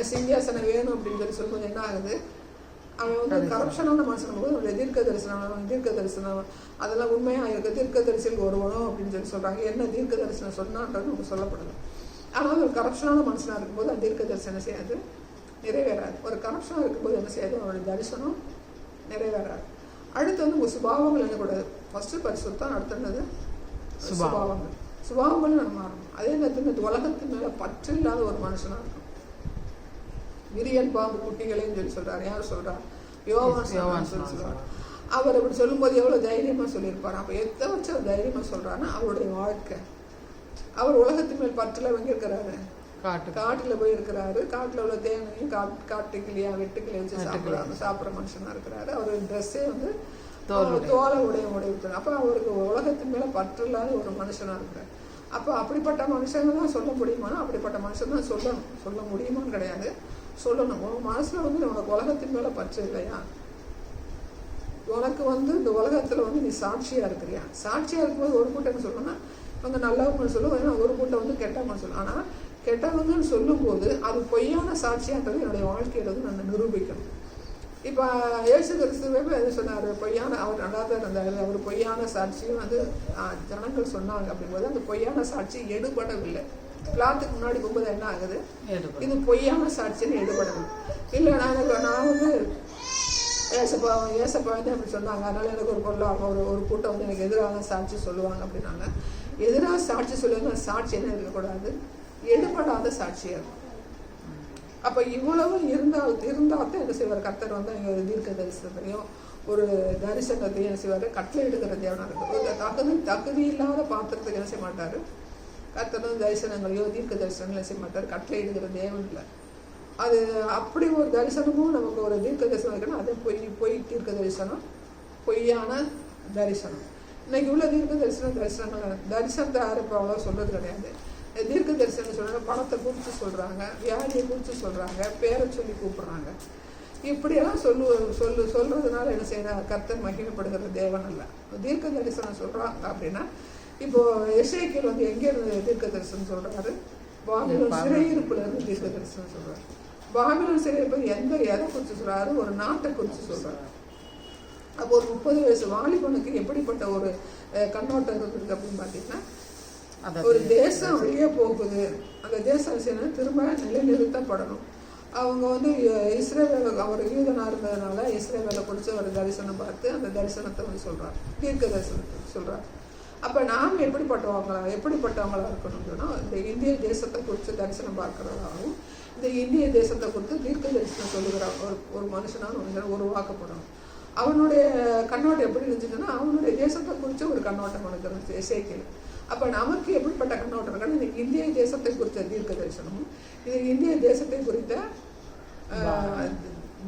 சிங்காசனம் வேணும் அப்படின்னு சொல்லி சொல்லும்போது என்ன ஆகுது, அவன் வந்து கரப்ஷனான மனுஷன் போது அவனுடைய தீர்க்க தரிசனம் அதெல்லாம் உண்மையாக இருக்குது, தீர்க்க தரிசனம் வருவனும் அப்படின்னு சொல்லி சொல்கிறாங்க. என்ன தீர்க்க தரிசனம் சொன்னான்றது நமக்கு சொல்லப்படுது. ஆனால் ஒரு கரப்ஷனான மனுஷனாக இருக்கும்போது அந்த தீர்க்க தரிசனம் செய்யாது, நிறைவேறாது. ஒரு கரப்ஷனாக இருக்கும்போது என்ன செய்யாது, அவனுடைய தரிசனம் நிறைவேறாது. அடுத்து வந்து உங்கள் சுபாவங்கள் என்னக்கூடாது, ஃபஸ்ட்டு பரிசுத்தம், அடுத்தது சுபாவங்கள். சுபாவங்கள் நம்ம மாறணும். அதே நேரத்தில் உலகத்தின் மேலே பற்று இல்லாத ஒரு மனுஷனாக இருக்கும். விரியன் பாம்பு குட்டிகளேன்னு சொல்லி சொல்றாரு. யார் சொல்றா? யோவான் சொல்றாரு. அவர் அப்படி சொல்லும்போது எவ்வளவு தைரியமா சொல்லியிருப்பாரு. அப்ப எதை வச்சு அவர் தைரியமா சொல்றாருன்னா அவருடைய வாழ்க்கை. அவர் உலகத்தின் மேல் பற்றுல எங்க இருக்கிறாரு, காட்டுல போய் இருக்கிறாரு. காட்டுல உள்ள தேங்காயும் காட்டுக்கிளியா வெட்டுக்கிளியா வச்சு சாப்பிட்ற மனுஷனா இருக்கிறாரு. அவர் ட்ரெஸ்ஸே வந்து தோலை உடைய இருக்கிறார். அப்ப அவருக்கு உலகத்தின் மேல பற்று இல்லாத ஒரு மனுஷனா இருக்கிறார். அப்போ அப்படிப்பட்ட மனுஷங்க தான் சொல்ல முடியுமானா அப்படிப்பட்ட மனுஷன் தான் சொல்லணும். சொல்ல முடியுமான்னு கிடையாது, சொல்லணும். உன் மனசுல வந்து உனக்கு உலகத்தின் மேல பற்று இல்லையா, உனக்கு வந்து இந்த உலகத்துல வந்து நீ சாட்சியா இருக்கிறியா, சாட்சியா இருக்கும்போது ஒரு கூட்டம் சொல்லணும்னா அவங்க நல்லவங்கன்னு சொல்லுவோம், ஒரு கூட்டம் வந்து கெட்டவங்கன்னு சொல்லுவோம். ஆனா கெட்டவங்கன்னு சொல்லும் போது அது பொய்யான சாட்சியான்றது என்னுடைய வாழ்க்கையில வந்து நான் நிரூபிக்கணும். இப்போ இயேசு கிறிஸ்துவே எது சொன்னார், பொய்யான, அவர் நல்லா தான் இருந்தார், அவர் பொய்யான சாட்சியும் வந்து ஜனங்கள் சொன்னாங்க. அப்படிங்கும்போது அந்த பொய்யான சாட்சி எடுபடவில்லை. பிளாத்துக்கு முன்னாடி போகும்போது என்ன ஆகுது, இது பொய்யான சாட்சின்னு எடுபடவில்லை. இல்லை நான் வந்து ஏசப்பா வந்து அப்படி சொன்னாங்க, அதனால எனக்கு ஒரு பொருளாக ஒரு கூட்டம் வந்து எனக்கு எதிராக சாட்சி சொல்லுவாங்க அப்படின்னாங்க. எதிராக சாட்சி சொல்லுவாங்க, சாட்சி என்ன இருக்கக்கூடாது, எடுபடாத சாட்சியாக இருக்கும். அப்போ இவ்வளவு இருந்தால் தான் என்ன செய்வார் கர்த்தர் வந்து அங்கே ஒரு தீர்க்க தரிசனத்தையும் ஒரு தரிசனத்தையும் என்ன செய்வார், கட்டளை எடுக்கிற தேவனாக இருக்கும். தகுதி இல்லாத பாத்திரத்துக்கு என்ன செய்ய மாட்டார் கர்த்தர் வந்து தரிசனங்களையோ தீர்க்க தரிசனங்களையும் செய்ய மாட்டார், கட்டளை எடுக்கிற தேவன் இல்லை. அது அப்படி ஒரு தரிசனமும் நமக்கு ஒரு தீர்க்க தரிசனம் இருக்குன்னா அது பொய் தீர்க்க தரிசனம், பொய்யான தரிசனம். இன்னைக்கு உள்ள தீர்க்க தரிசனத்தை யாரும் இப்போ அவ்வளோ சொல்றது கிடையாது. தீர்க்க தரிசனம் சொல்றாங்க, பணத்தை குறித்து சொல்றாங்க, வியாதியை குறித்து சொல்றாங்க, பேரை சொல்லி கூப்பிடுறாங்க. இப்படியெல்லாம் சொல்றதுனால என்ன செய்யற, கர்த்தர் மகிமைப்படுகிற தேவன் அல்ல. தீர்க்க தரிசனம் சொல்றாங்க அப்படின்னா, இப்போ எசேக்கியேல் வந்து எங்க இருந்து தீர்க்க தரிசனம் சொல்றாரு, பாபிலோன் சிறையிருப்புல இருந்து தீர்க்க தரிசனம் சொல்றாரு. பாபிலோன் சிறையிருப்பு எதை குறித்து சொல்றாரு, ஒரு நாட்டை குறித்து சொல்றாரு. அப்போ ஒரு 30 வயசு வாலிபனுக்கு எப்படிப்பட்ட ஒரு கண்ணோட்டம் இருக்கு அப்படின்னு பார்த்தீங்கன்னா, ஒரு தேசம் வெளியே போகுது, அந்த தேசம் திரும்ப நிலைநிறுத்தப்படணும். அவங்க வந்து இஸ்ரவேல, அவர் யூதனா இருந்ததுனால இஸ்ரவேலை பிடிச்ச ஒரு தரிசனம் பார்த்து அந்த தரிசனத்தை வந்து சொல்றாரு, தீர்க்க தரிசனத்தை சொல்றாரு. அப்ப நாம் எப்படிப்பட்டவங்களா இருக்கணும்னு சொன்னா, இந்த இந்திய தேசத்தை குறித்து தரிசனம் பார்க்கிறதாகவும் இந்த இந்திய தேசத்தை குறித்து தீர்க்க தரிசனம் சொல்லுகிற ஒரு மனுஷனான உருவாக்கப்படணும். அவனுடைய கண்ணோட்டம் எப்படி இருந்துச்சுன்னா, அவனுடைய தேசத்தை குறித்து ஒரு கண்ணோட்டம் அவனுக்கு இருந்துச்சு எசேக்கியேல். அப்ப நமக்கு எப்படிப்பட்ட கண்ணோட்டம் இருக்கணும், இந்த இந்திய தேசத்தை குறித்த தீர்க்க தரிசனமும் இது இந்திய தேசத்தை குறித்த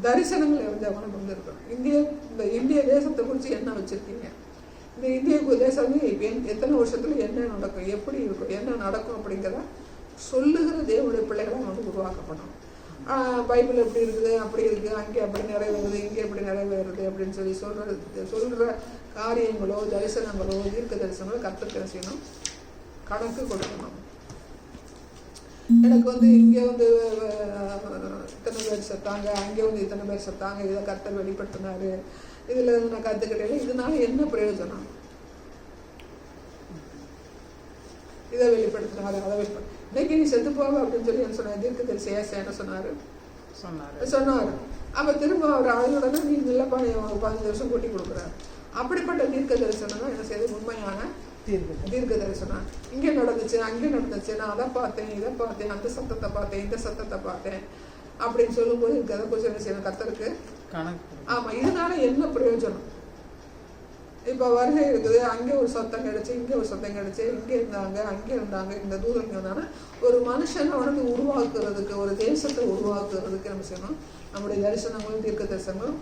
தரிசனங்களை வந்து அவனுக்கு வந்து இருக்கணும். இந்த இந்திய தேசத்தை குறித்து என்ன வச்சிருக்கீங்க, இந்த இந்திய தேசம் எத்தனை வருஷத்துல என்ன நடக்கும், எப்படி இருக்கும், என்ன நடக்கும் அப்படிங்கிறத சொல்லுகிற தேவனுடைய பிள்ளைகளை வந்து உருவாக்கப்படும். பைபிள் எப்படி இருக்குது, அப்படி இருக்கு, அங்கே அப்படி நிறைவேறுது, இங்கே எப்படி நிறைவேறுது அப்படின்னு சொல்லி சொல்ற காரியங்களோ தரிசனங்களோ தீர்க்க தரிசனங்களோ கர்த்தருக்கு செய்யணும், கணக்கு கொடுக்கணும். எனக்கு வந்து இங்கே வந்து இத்தனை பேர் செத்தாங்க, அங்கே வந்து இத்தனை பேர் செத்தாங்க, இதை கர்த்தர் வெளிப்படுத்தினாரு, இதுல நான் கத்துக்கிட்டேன், இதனால என்ன பிரயோஜனம், இதை வெளிப்படுத்தினாரு அதை வெளிப்படுத்த இன்னைக்கு நீ செத்து போவ அப்படின்னு சொல்லி என்ன சொன்னார்? தீர்க்கதரிசி ஏசாயா என்ன சொன்னார். அப்ப திரும்ப அவர் ஆயுடனே நீ இல்லப்பா நீ 15 வருஷம் கூட்டி கொடுக்குறாரு. அப்படிப்பட்ட தீர்க்க தரிசனம் தான் என்ன செய்யுது? உண்மையான தீர்க்க தரிசனம். இங்கே நடந்துச்சு, அங்கே நடந்துச்சு, நான் அதை பார்த்தேன், இதை பார்த்தேன், அந்த சத்தத்தை பார்த்தேன், இந்த சத்தத்தை பார்த்தேன் அப்படின்னு சொல்லும்போது எனக்கு அதை கொஞ்சம் என்ன செய்யணும்? கர்த்தருக்கு ஆமா, இதனால என்ன பிரயோஜனம்? இப்போ வருகை இருக்குது, அங்கே ஒரு சத்தம் கிடைச்சு, இங்கே ஒரு சத்தம் கிடைச்சு, இங்கே இருந்தாங்க, அங்கே இருந்தாங்க, இந்த தூரம் இருந்தாங்கன்னா ஒரு மனுஷனை அவனுக்கு உருவாக்குறதுக்கு, ஒரு தேசத்தை உருவாக்குறதுக்கு நம்ம செய்யணும். நம்முடைய தரிசனங்களும் தீர்க்க தரிசனங்களும்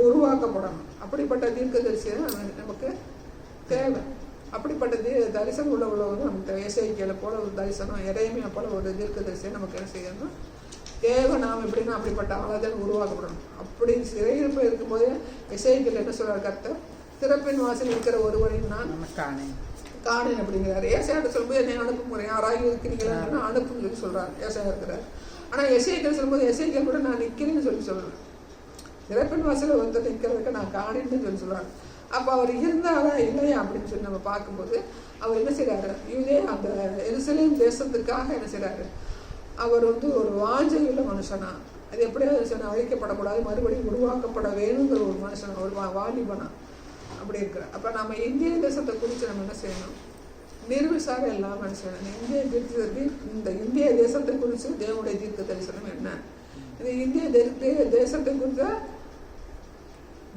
உருவாக்கப்படணும். அப்படிப்பட்ட தீர்க்க தரிசனம் நமக்கு தேவை. அப்படிப்பட்ட தரிசனம் உள்ளவங்க நமக்கு தேவை. எசேக்கியேலை போல ஒரு தரிசனம், எரேமியா போல ஒரு தீர்க்க தரிசனம் நமக்கு என்ன செய்யணும்? தேவை. நாம் எப்படின்னா அப்படிப்பட்ட ஆளாதான் உருவாக்கப்படணும். அப்படி சிறையிருப்பு இருக்கும்போதே எசேக்கியேல் என்ன சொல்றார்? கர்த்தர் திறப்பின் வாசல் இருக்கிற ஒருவரையும் நான் காணேன் அப்படிங்கிறாரு. ஏசாயா சொல்லும்போது என்னை அனுப்பும் முறை யாராக இருக்கிறீங்களா அனுப்புன்னு சொல்லி சொல்றாரு. ஏசாயா இருக்கிறார். ஆனா எசேக்கியேல் சொல்லும்போது எசேக்கியேல் கூட நான் நிற்கிறேன்னு சொல்லி சொல்றேன். திறப்பின் வாசல வந்து நிற்கிறதுக்கு நான் காணேன்னு சொல்லி சொல்றாரு. அப்ப அவர் இருந்தாரா இல்லையா அப்படின்னு சொல்லி நம்ம பார்க்கும்போது அவர் என்ன செய்யறாரு? இதே அந்த எருசலேம் தேசத்துக்காக என்ன செய்யறாரு? அவர் வந்து ஒரு வாஞ்சையுள்ள மனுஷனா, அது எப்படியாவது அழிக்கப்படக்கூடாது, மறுபடியும் உருவாக்கப்பட வேணுங்கிற ஒரு மனுஷனா, ஒரு வாலிபனா அப்படி இருக்கிற. அப்ப நம்ம இந்திய தேசத்தை குறித்து நம்ம என்ன செய்யணும்? நிர்விசாரம் எல்லாம் என்ன செய்யணும்? இந்த இந்திய தேசத்தை குறித்து தேவனுடைய தீர்க்க தரிசனம் என்ன? இந்த இந்திய தேசத்தை குறித்த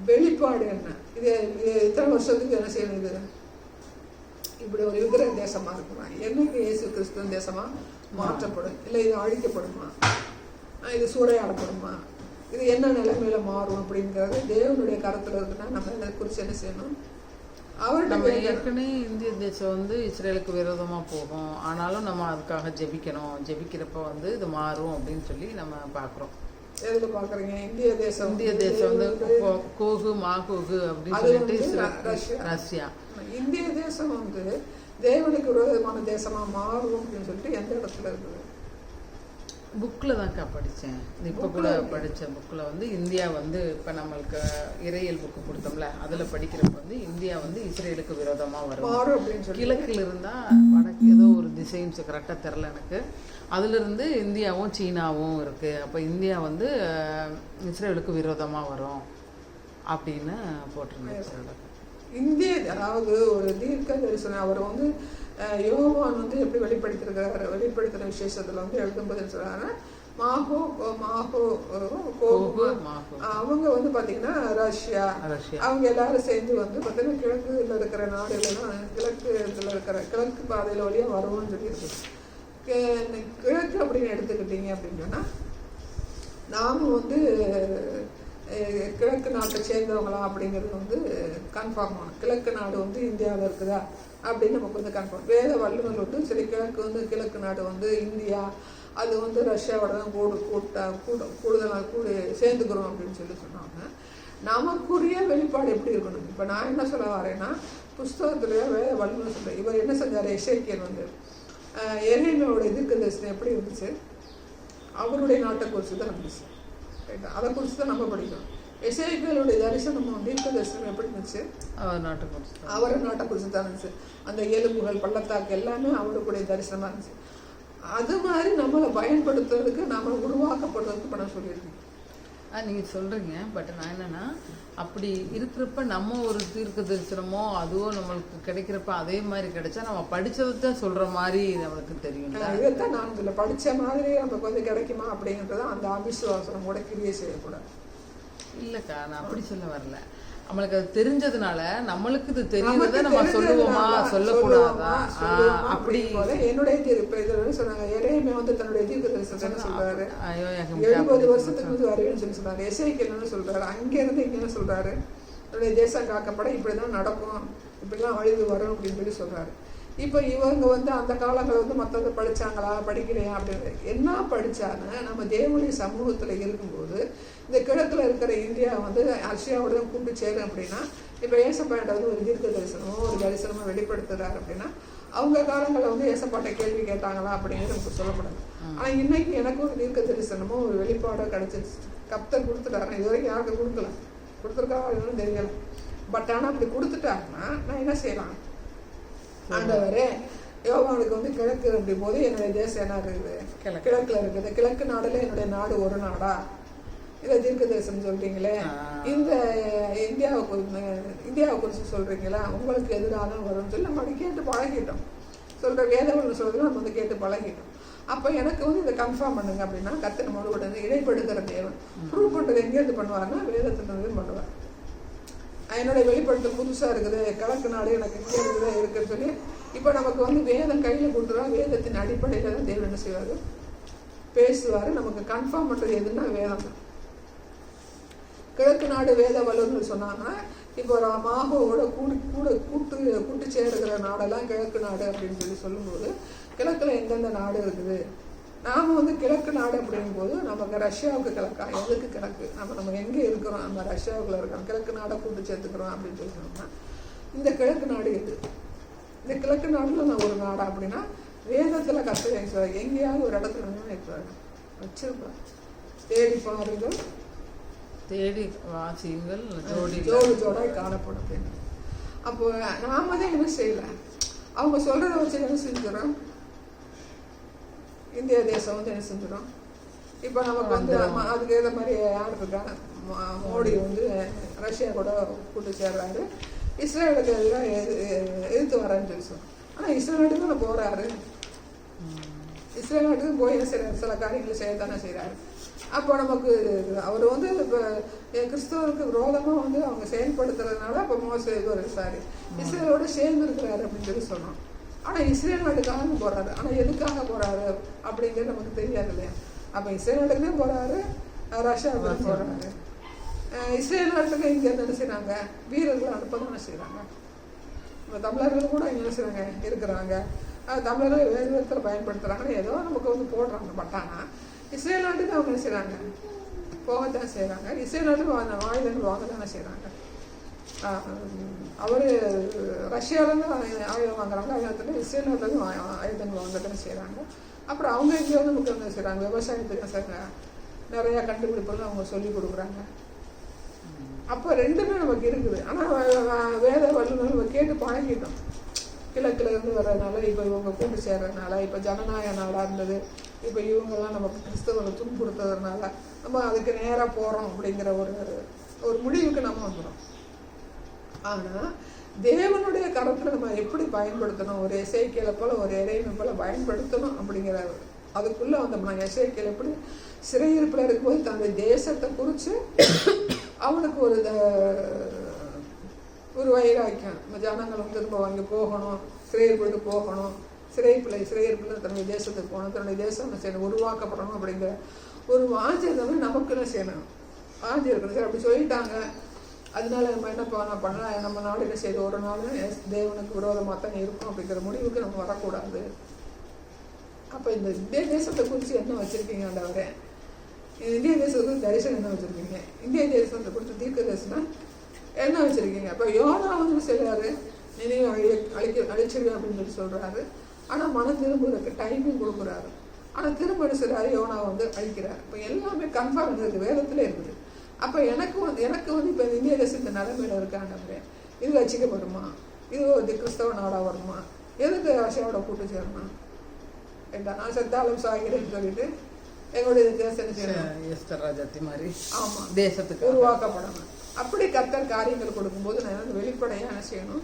வெளிப்பாடு என்ன? இது இத்தனை வருஷத்துக்கு என்ன செய்யணும்? இது இப்படி ஒரு விக்கிரக தேசமா இருக்குமா? என்னைக்கு இயேசு கிறிஸ்துவ தேசமா மாற்றப்படும்? இல்லை இது அழிக்கப்படுமா? இது சூறையாடப்படுமா? இது என்ன நிலைமையில மாறும் அப்படிங்கிறது தேவனுடைய கருத்துல இருக்குன்னா நம்ம இதை குறித்து என்ன செய்யணும்? நம்ம ஏற்கனவே இந்திய தேசம் வந்து இஸ்ரேலுக்கு விரோதமா போகும், ஆனாலும் நம்ம அதுக்காக ஜெபிக்கணும். ஜெபிக்கிறப்ப வந்து இது மாறும் அப்படின்னு சொல்லி நம்ம பாக்குறோம். எதுல பாக்குறீங்க? இந்திய தேசம் வந்து கோகு மாகோகு அப்படின்னு சொல்லிட்டு ரஷ்யா. இந்திய தேசம் வந்து தேவனுக்கு விரோதமான தேசமா மாறும் அப்படின்னு சொல்லிட்டு எந்த இடத்துல இருக்குது? புக்கில் தான்க்கா படித்தேன். இப்போ கூட படித்த புக்கில் வந்து இந்தியா வந்து இப்போ நம்மளுக்கு இறையியல் புக்கு கொடுத்தோம்ல, அதில் படிக்கிறப்ப வந்து இந்தியா வந்து இஸ்ரேலுக்கு விரோதமாக வரும். கிழக்கில் இருந்தால் வடக்கு ஏதோ ஒரு திசைன்னு கரெக்டாக தெரில எனக்கு. அதிலிருந்து இந்தியாவும் சீனாவும் இருக்குது. அப்போ இந்தியா வந்து இஸ்ரேலுக்கு விரோதமாக வரும் அப்படின்னு போட்டிருந்தேன். இந்திய அதாவது ஒரு தீர்க்க தரிசனம் அவர் வந்து யோவான் வந்து எப்படி வெளிப்படுத்துற விசேஷத்துல வந்து எழுதும்போது சொல்றாங்கன்னா மாகோ அவங்க வந்து பாத்தீங்கன்னா ரஷ்யா அவங்க எல்லாரும் சேர்ந்து வந்து பாத்தீங்கன்னா கிழக்குல இருக்கிற நாடுகள்லாம் கிழக்கு பாதையில வழியா வருவோம்னு சொல்லி இருக்கு. கிழக்கு அப்படின்னு எடுத்துக்கிட்டீங்க அப்படின்னு சொன்னா நாம வந்து கிழக்கு நாட்டை சேர்ந்தவங்களா அப்படிங்கிறது வந்து கன்ஃபார்ம் ஆகும். கிழக்கு நாடு வந்து இந்தியாவில் இருக்குதா அப்படின்னு நமக்கு வந்து கன்ஃபார்ம். வேத வல்லுநர்கள் வந்து சரி கிழக்கு நாடு வந்து இந்தியா, அது வந்து ரஷ்யாவோட தான் கூடுதலாக சேர்ந்துக்கிறோம் அப்படின்னு சொல்லி சொன்னாங்க. நமக்குரிய வெளிப்பாடு எப்படி இருக்கணும்? இப்போ நான் என்ன சொல்ல வரேன்னா புஸ்தகத்துலேயே வேத வல்லுநர் சொல்கிறேன். இவர் என்ன செஞ்சார்? எசேக்கியேல் வந்து எரேமியாவோட தீர்க்க தரிசனம் எப்படி இருந்துச்சு? அவருடைய நாட்டை குறித்து தான் இருந்துச்சு. ரைட்டா? அதை குறித்து தான் நம்ம படிக்கணும். எசேக்கியேலுடைய தரிசனம் தீர்க்க தரிசனம் எப்படி இருந்துச்சு? அவர் நாட்டை குறித்து தான் இருந்துச்சு. அந்த எலும்புகள் பள்ளத்தாக்கு எல்லாமே அவருடைய தரிசனமாக இருந்துச்சு. அது மாதிரி நம்மளை பயன்படுத்துறதுக்கு நம்ம உருவாக்கப்படுறதுக்கு இப்போ நான் சொல்லியிருக்கேன். நீங்கள் சொல்கிறீங்க. பட் நான் என்னென்னா அப்படி இருக்கிறப்ப நம்ம ஒரு தீர்க்க தரிசனமோ அதுவோ நம்மளுக்கு கிடைக்கிறப்ப அதே மாதிரி கிடைச்சா நம்ம படித்ததை தான் சொல்கிற மாதிரி நம்மளுக்கு தெரியும். இதைத்தான் நான் இதில் படித்த மாதிரி நமக்கு வந்து கிடைக்குமா அப்படிங்கிறத அந்த அவிசுவாசம் கூட கிரியை செய்யக்கூடாது. இல்லைக்கா, நான் அப்படி சொல்ல வரல. நம்மளுக்கு அது தெரிஞ்சதுனால நம்மளுக்கு இது தெரியுறத நம்ம சொல்லுவோமா சொல்லக்கூடாதா? அப்படி என்னுடைய தீர்ப்பு இது சொன்னாங்க. எரேமியா வந்து தன்னுடைய தீர்க்க தரிசனம் சொல்றாரு. 70 வருஷத்துக்கு வந்து வருவேன்னு சொல்லி சொன்னாங்க. எசேக்கியேல் சொல்றாரு அங்கிருந்து இங்க சொல்றாரு என்னுடைய தேசம் காக்கப்பட இப்படிதான் நடக்கும், இப்படிலாம் அழிவு வரும் அப்படின்னு சொல்லி சொல்றாரு. இப்போ இவங்க வந்து அந்த காலங்களில் வந்து மற்றவங்க படித்தாங்களா படிக்கலையா அப்படின்னு என்ன படித்தான்னு நம்ம தேவனுடைய சமூகத்தில் இருக்கும்போது இந்த கிழக்கில் இருக்கிற இந்தியா வந்து ரஷ்யாவோட தான் கூட்டு சேரும் அப்படின்னா இப்போ ஏசப்பாட்ட வந்து ஒரு தீர்க்க தரிசனமோ ஒரு தரிசனமோ வெளிப்படுத்துறாரு அப்படின்னா அவங்க காலங்களில் வந்து ஏசப்பாட்டை கேள்வி கேட்டாங்களா அப்படிங்கிறது நமக்கு சொல்லப்படாது. ஆனால் இன்னைக்கு எனக்கு ஒரு தீர்க்க தரிசனமோ ஒரு வெளிப்பாடோ கிடைச்சிருச்சு. கர்த்தர் கொடுத்துட்டாரு. இது வரைக்கும் யாருக்கு கொடுத்துருக்காங்கன்னு தெரியல. பட் ஆனால் அப்படி கொடுத்துட்டாருன்னா நான் என்ன செய்யலாம்? ஆண்டவரே யோவானுக்கு வந்து கிழக்கு அப்படின் போது என்னுடைய தேசம் என்ன இருக்குது, கிழக்குல இருக்குது. கிழக்கு நாடுல என்னுடைய நாடு ஒரு நாடா, இதை தீர்க்க தேசம் சொல்றீங்களே, இந்த இந்தியாவை குறித்து சொல்றீங்களா, உங்களுக்கு எதிரான வரும்னு சொல்லி நம்ம அப்படி கேட்டு பழகிட்டோம். சொல்ற வேதவர்கள் சொல்றது நம்ம வந்து கேட்டு பழகிட்டோம். அப்போ எனக்கு வந்து இதை கன்ஃபார்ம் பண்ணுங்க அப்படின்னா கர்த்தர் நம்மளோட இடைப்படுத்துகிற தேவன். ப்ரூவ் பண்ணுறது எங்கேருந்து பண்ணுவாருன்னா வேதத்திலிருந்து பண்ணுவார். என்னுடைய வெளிப்படுத்தல் புதுசாக இருக்குது, கிழக்கு நாடு எனக்கு இங்கே இருக்குன்னு சொல்லி இப்போ நமக்கு வந்து வேதம் கையில் கொடுத்துருவா. வேதத்தின் அடிப்படையில் தான் தேவன் என்ன செய்வார், பேசுவார். நமக்கு கன்ஃபார்ம் பண்ணுறது எதுன்னா வேதம் தான். கிழக்கு நாடு வேத வல்லுன்னு சொன்னாங்கன்னா இப்போ மாகோவோட கூட்டு சேருகிற நாடெல்லாம் கிழக்கு நாடு அப்படின்னு சொல்லி சொல்லும்போது கிழக்குல எந்தெந்த நாடு இருக்குது, நாம் வந்து கிழக்கு நாடு அப்படிங்கும்போது நமக்கு ரஷ்யாவுக்கு கிழக்கா, எதுக்கு கிழக்கு, நம்ம எங்கே இருக்கிறோம், நம்ம ரஷ்யாவுக்குள்ள இருக்கிறோம், கிழக்கு நாடை கூட்டு சேர்த்துக்கிறோம் அப்படின்னு சொல்லி சொன்னோம்னா இந்த கிழக்கு நாடு எது, இந்த கிழக்கு நாடுல நான் ஒரு நாடா அப்படின்னா வேதத்துல கர்த்தர் எங்கேயாவது ஒரு இடத்துல இருக்கிறாங்க வச்சிருப்பாங்க. தேடி பாருங்கள், தேடி வாசியுங்கள், ஜோடி ஜோடாய் காணப்படும் அப்படின்னு. அப்போ நாம தான் என்ன செய்யல, அவங்க சொல்றத வச்சு என்ன செஞ்சிடும், இந்திய தேசம் வந்து என்ன செஞ்சிடும். இப்போ நமக்கு வந்து அதுக்கு ஏற்ற மாதிரி யார் இருக்காங்க, மோடி வந்து ரஷ்யா கூட கூட்டு சேர்றாரு, இஸ்ரேலுக்கு எதிராக எதிர்த்து வரேன்னு சொல்லி சொன்னோம். ஆனால் இஸ்ரேலுக்கு தானே போறாரு, இஸ்ரேல் நாட்டுக்கு போய் என்ன செய்யறாரு, சில காரியங்களை செய்யத்தானே செய்யறாரு. அப்போ நமக்கு அவர் வந்து இப்போ கிறிஸ்தவருக்கு விரோதமாக வந்து அவங்க செயல்படுத்துறதுனால அப்போ இஸ்ரேலோட சேர்ந்து இருக்கிறாரு அப்படின்னு சொல்லி சொன்னோம். ஆனால் இஸ்ரேல் நாட்டுக்காக போறாரு. ஆனால் எதுக்காக போறாரு அப்படிங்கிறது நமக்கு தெரியாது இல்லையா. அப்போ இஸ்ரேல் நாட்டுக்குமே போறாரு, ரஷ்யாவுக்கு போறாரு. இஸ்ரேல் நாட்டுக்கு இங்கே என்ன செய்யறாங்க, வீரர்கள் அனுப்ப தானே செய்யறாங்க. இப்போ தமிழர்கள் கூட இங்கே என்ன செய்யறாங்க இருக்கிறாங்க, தமிழர்கள் வேறு விதத்தில் பயன்படுத்துறாங்க, ஏதோ நமக்கு வந்து போடுறாங்க. பட் ஆனால் இஸ்ரேல் நாட்டுக்கு அவங்க என்ன செய்யறாங்க, போகத்தான் செய்யறாங்க. இஸ்ரேல் நாட்டுக்கு ஆயுதங்கள் வாங்க தானே செய்யறாங்க. அவர் ரஷ்யாவிலேருந்து ஆயுதம் வாங்குறாங்க, ஆயுதத்தில் இஸ்ரேல் நாட்டிலேருந்து ஆயுதங்கள் வாங்க தானே செய்யறாங்க. அப்புறம் அவங்க எங்கேயோ வந்து நமக்கு என்ன செய்யறாங்க, விவசாயத்துக்கு செய்யறாங்க, நிறையா கண்டுபிடிப்புகள் அவங்க சொல்லி கொடுக்குறாங்க. அப்போ ரெண்டுமே நமக்கு இருக்குது. ஆனால் வேத வல்லுநர்கள் நம்ம கேட்டு பழகிட்டோம். கிழக்குல இருந்து வர்றதுனால இப்போ இவங்க கூட்டு சேர்றதுனால, இப்போ ஜனநாயக நாடாக இருந்தது, இப்போ இவங்கெல்லாம் நமக்கு கிறிஸ்தவங்களை துன்புறுத்துறதுனால நம்ம அதுக்கு நேராக போகிறோம் அப்படிங்கிற ஒரு முடிவுக்கு நம்ம வந்துடும். ஆனால் தேவனுடைய கரத்தில் நம்ம எப்படி பயன்படுத்தணும், ஒரு எசேக்கியலை போல ஒரு இறைவனை போல பயன்படுத்தணும் அப்படிங்கிற அதுக்குள்ளே வந்தோம்னா, எசேக்கியல் எப்படி சிறையிருப்பில் இருக்கும்போது தன்னுடைய தேசத்தை குறித்து அவனுக்கு ஒரு வைராக்கியம், நம்ம ஜனங்கள் வந்து திரும்ப வாங்கி போகணும், சிறையிருப்பிட்டு போகணும், சிறையிருப்பில் தன்னுடைய தேசத்துக்கு போகணும், தன்னுடைய தேசம் செய்யணும், உருவாக்கப்படணும் அப்படிங்கிற ஒரு வாஞ்சி இருந்தாலும் நமக்கு என்ன செய்யணும், வாஞ்சி இருக்கணும். சரி அப்படி சொல்லிட்டாங்க, அதனால நம்ம என்ன பண்ணலாம், நம்ம நாடு என்ன செய்யுது, ஒரு நாள் தேவனுக்கு விரோதமாக தான் இருக்கும் அப்படிங்கிற முடிவுக்கு நம்ம வரக்கூடாது. அப்போ இந்த இந்திய தேசத்தை குறித்து என்ன வச்சுருக்கீங்க ஆண்டவரே, இந்திய தேசத்துக்கு தரிசனம் என்ன வச்சுருக்கீங்க, இந்திய தேசத்தை குறித்து தீர்க்க தரிசனம் என்ன வச்சுருக்கீங்க. அப்போ யோனா வந்து செய்கிறாரு, நினைவு அழிச்சிருவேன் அப்படின்னு சொல்லி சொல்கிறாரு. ஆனால் மனம் திரும்புறதுக்கு டைமிங் கொடுக்குறாரு. ஆனால் திரும்ப என்ன செய்கிறாரு, யோனா வந்து அழிக்கிறார். இப்போ எல்லாமே கன்ஃபார்ம் இருக்குது, வேதத்தில் இருக்குது. அப்போ எனக்கு வந்து இப்போ இந்திய தேசம் இந்த நிலைமையில் இருக்காண்டவரே, இது வச்சிக்கப்படுமா, இது ஒரு கிறிஸ்தவ நாடாக வருமா, எதுக்கு ரஷ்யாவோட கூட்டு சேரணும், நான் செத்தாலும் சாகிறேன்னு சொல்லிட்டு எங்களுடைய தேசம் ஆமாம் தேசத்துக்கு உருவாக்கப்படணும். அப்படி கர்த்தர் காரியங்கள் கொடுக்கும்போது நான் வெளிப்படையாக என்ன செய்யணும்,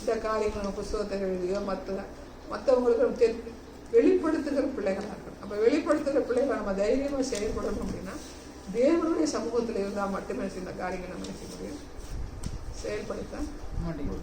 இந்த காரியங்கள் நம்ம புஸ்தகத்தை எழுதியோ மற்றவங்களுக்கு வெளிப்படுத்துகிற பிள்ளைகளாக இருக்கணும். அப்போ வெளிப்படுத்துகிற பிள்ளைகளை நம்ம தைரியமாக செயல்படணும் அப்படின்னா தேவனுடைய சமூகத்தில் இருந்தால் மட்டுமே இந்த காரியங்களை நம்ம செய்ய முடியும், செயல்படுத்த முடியும்.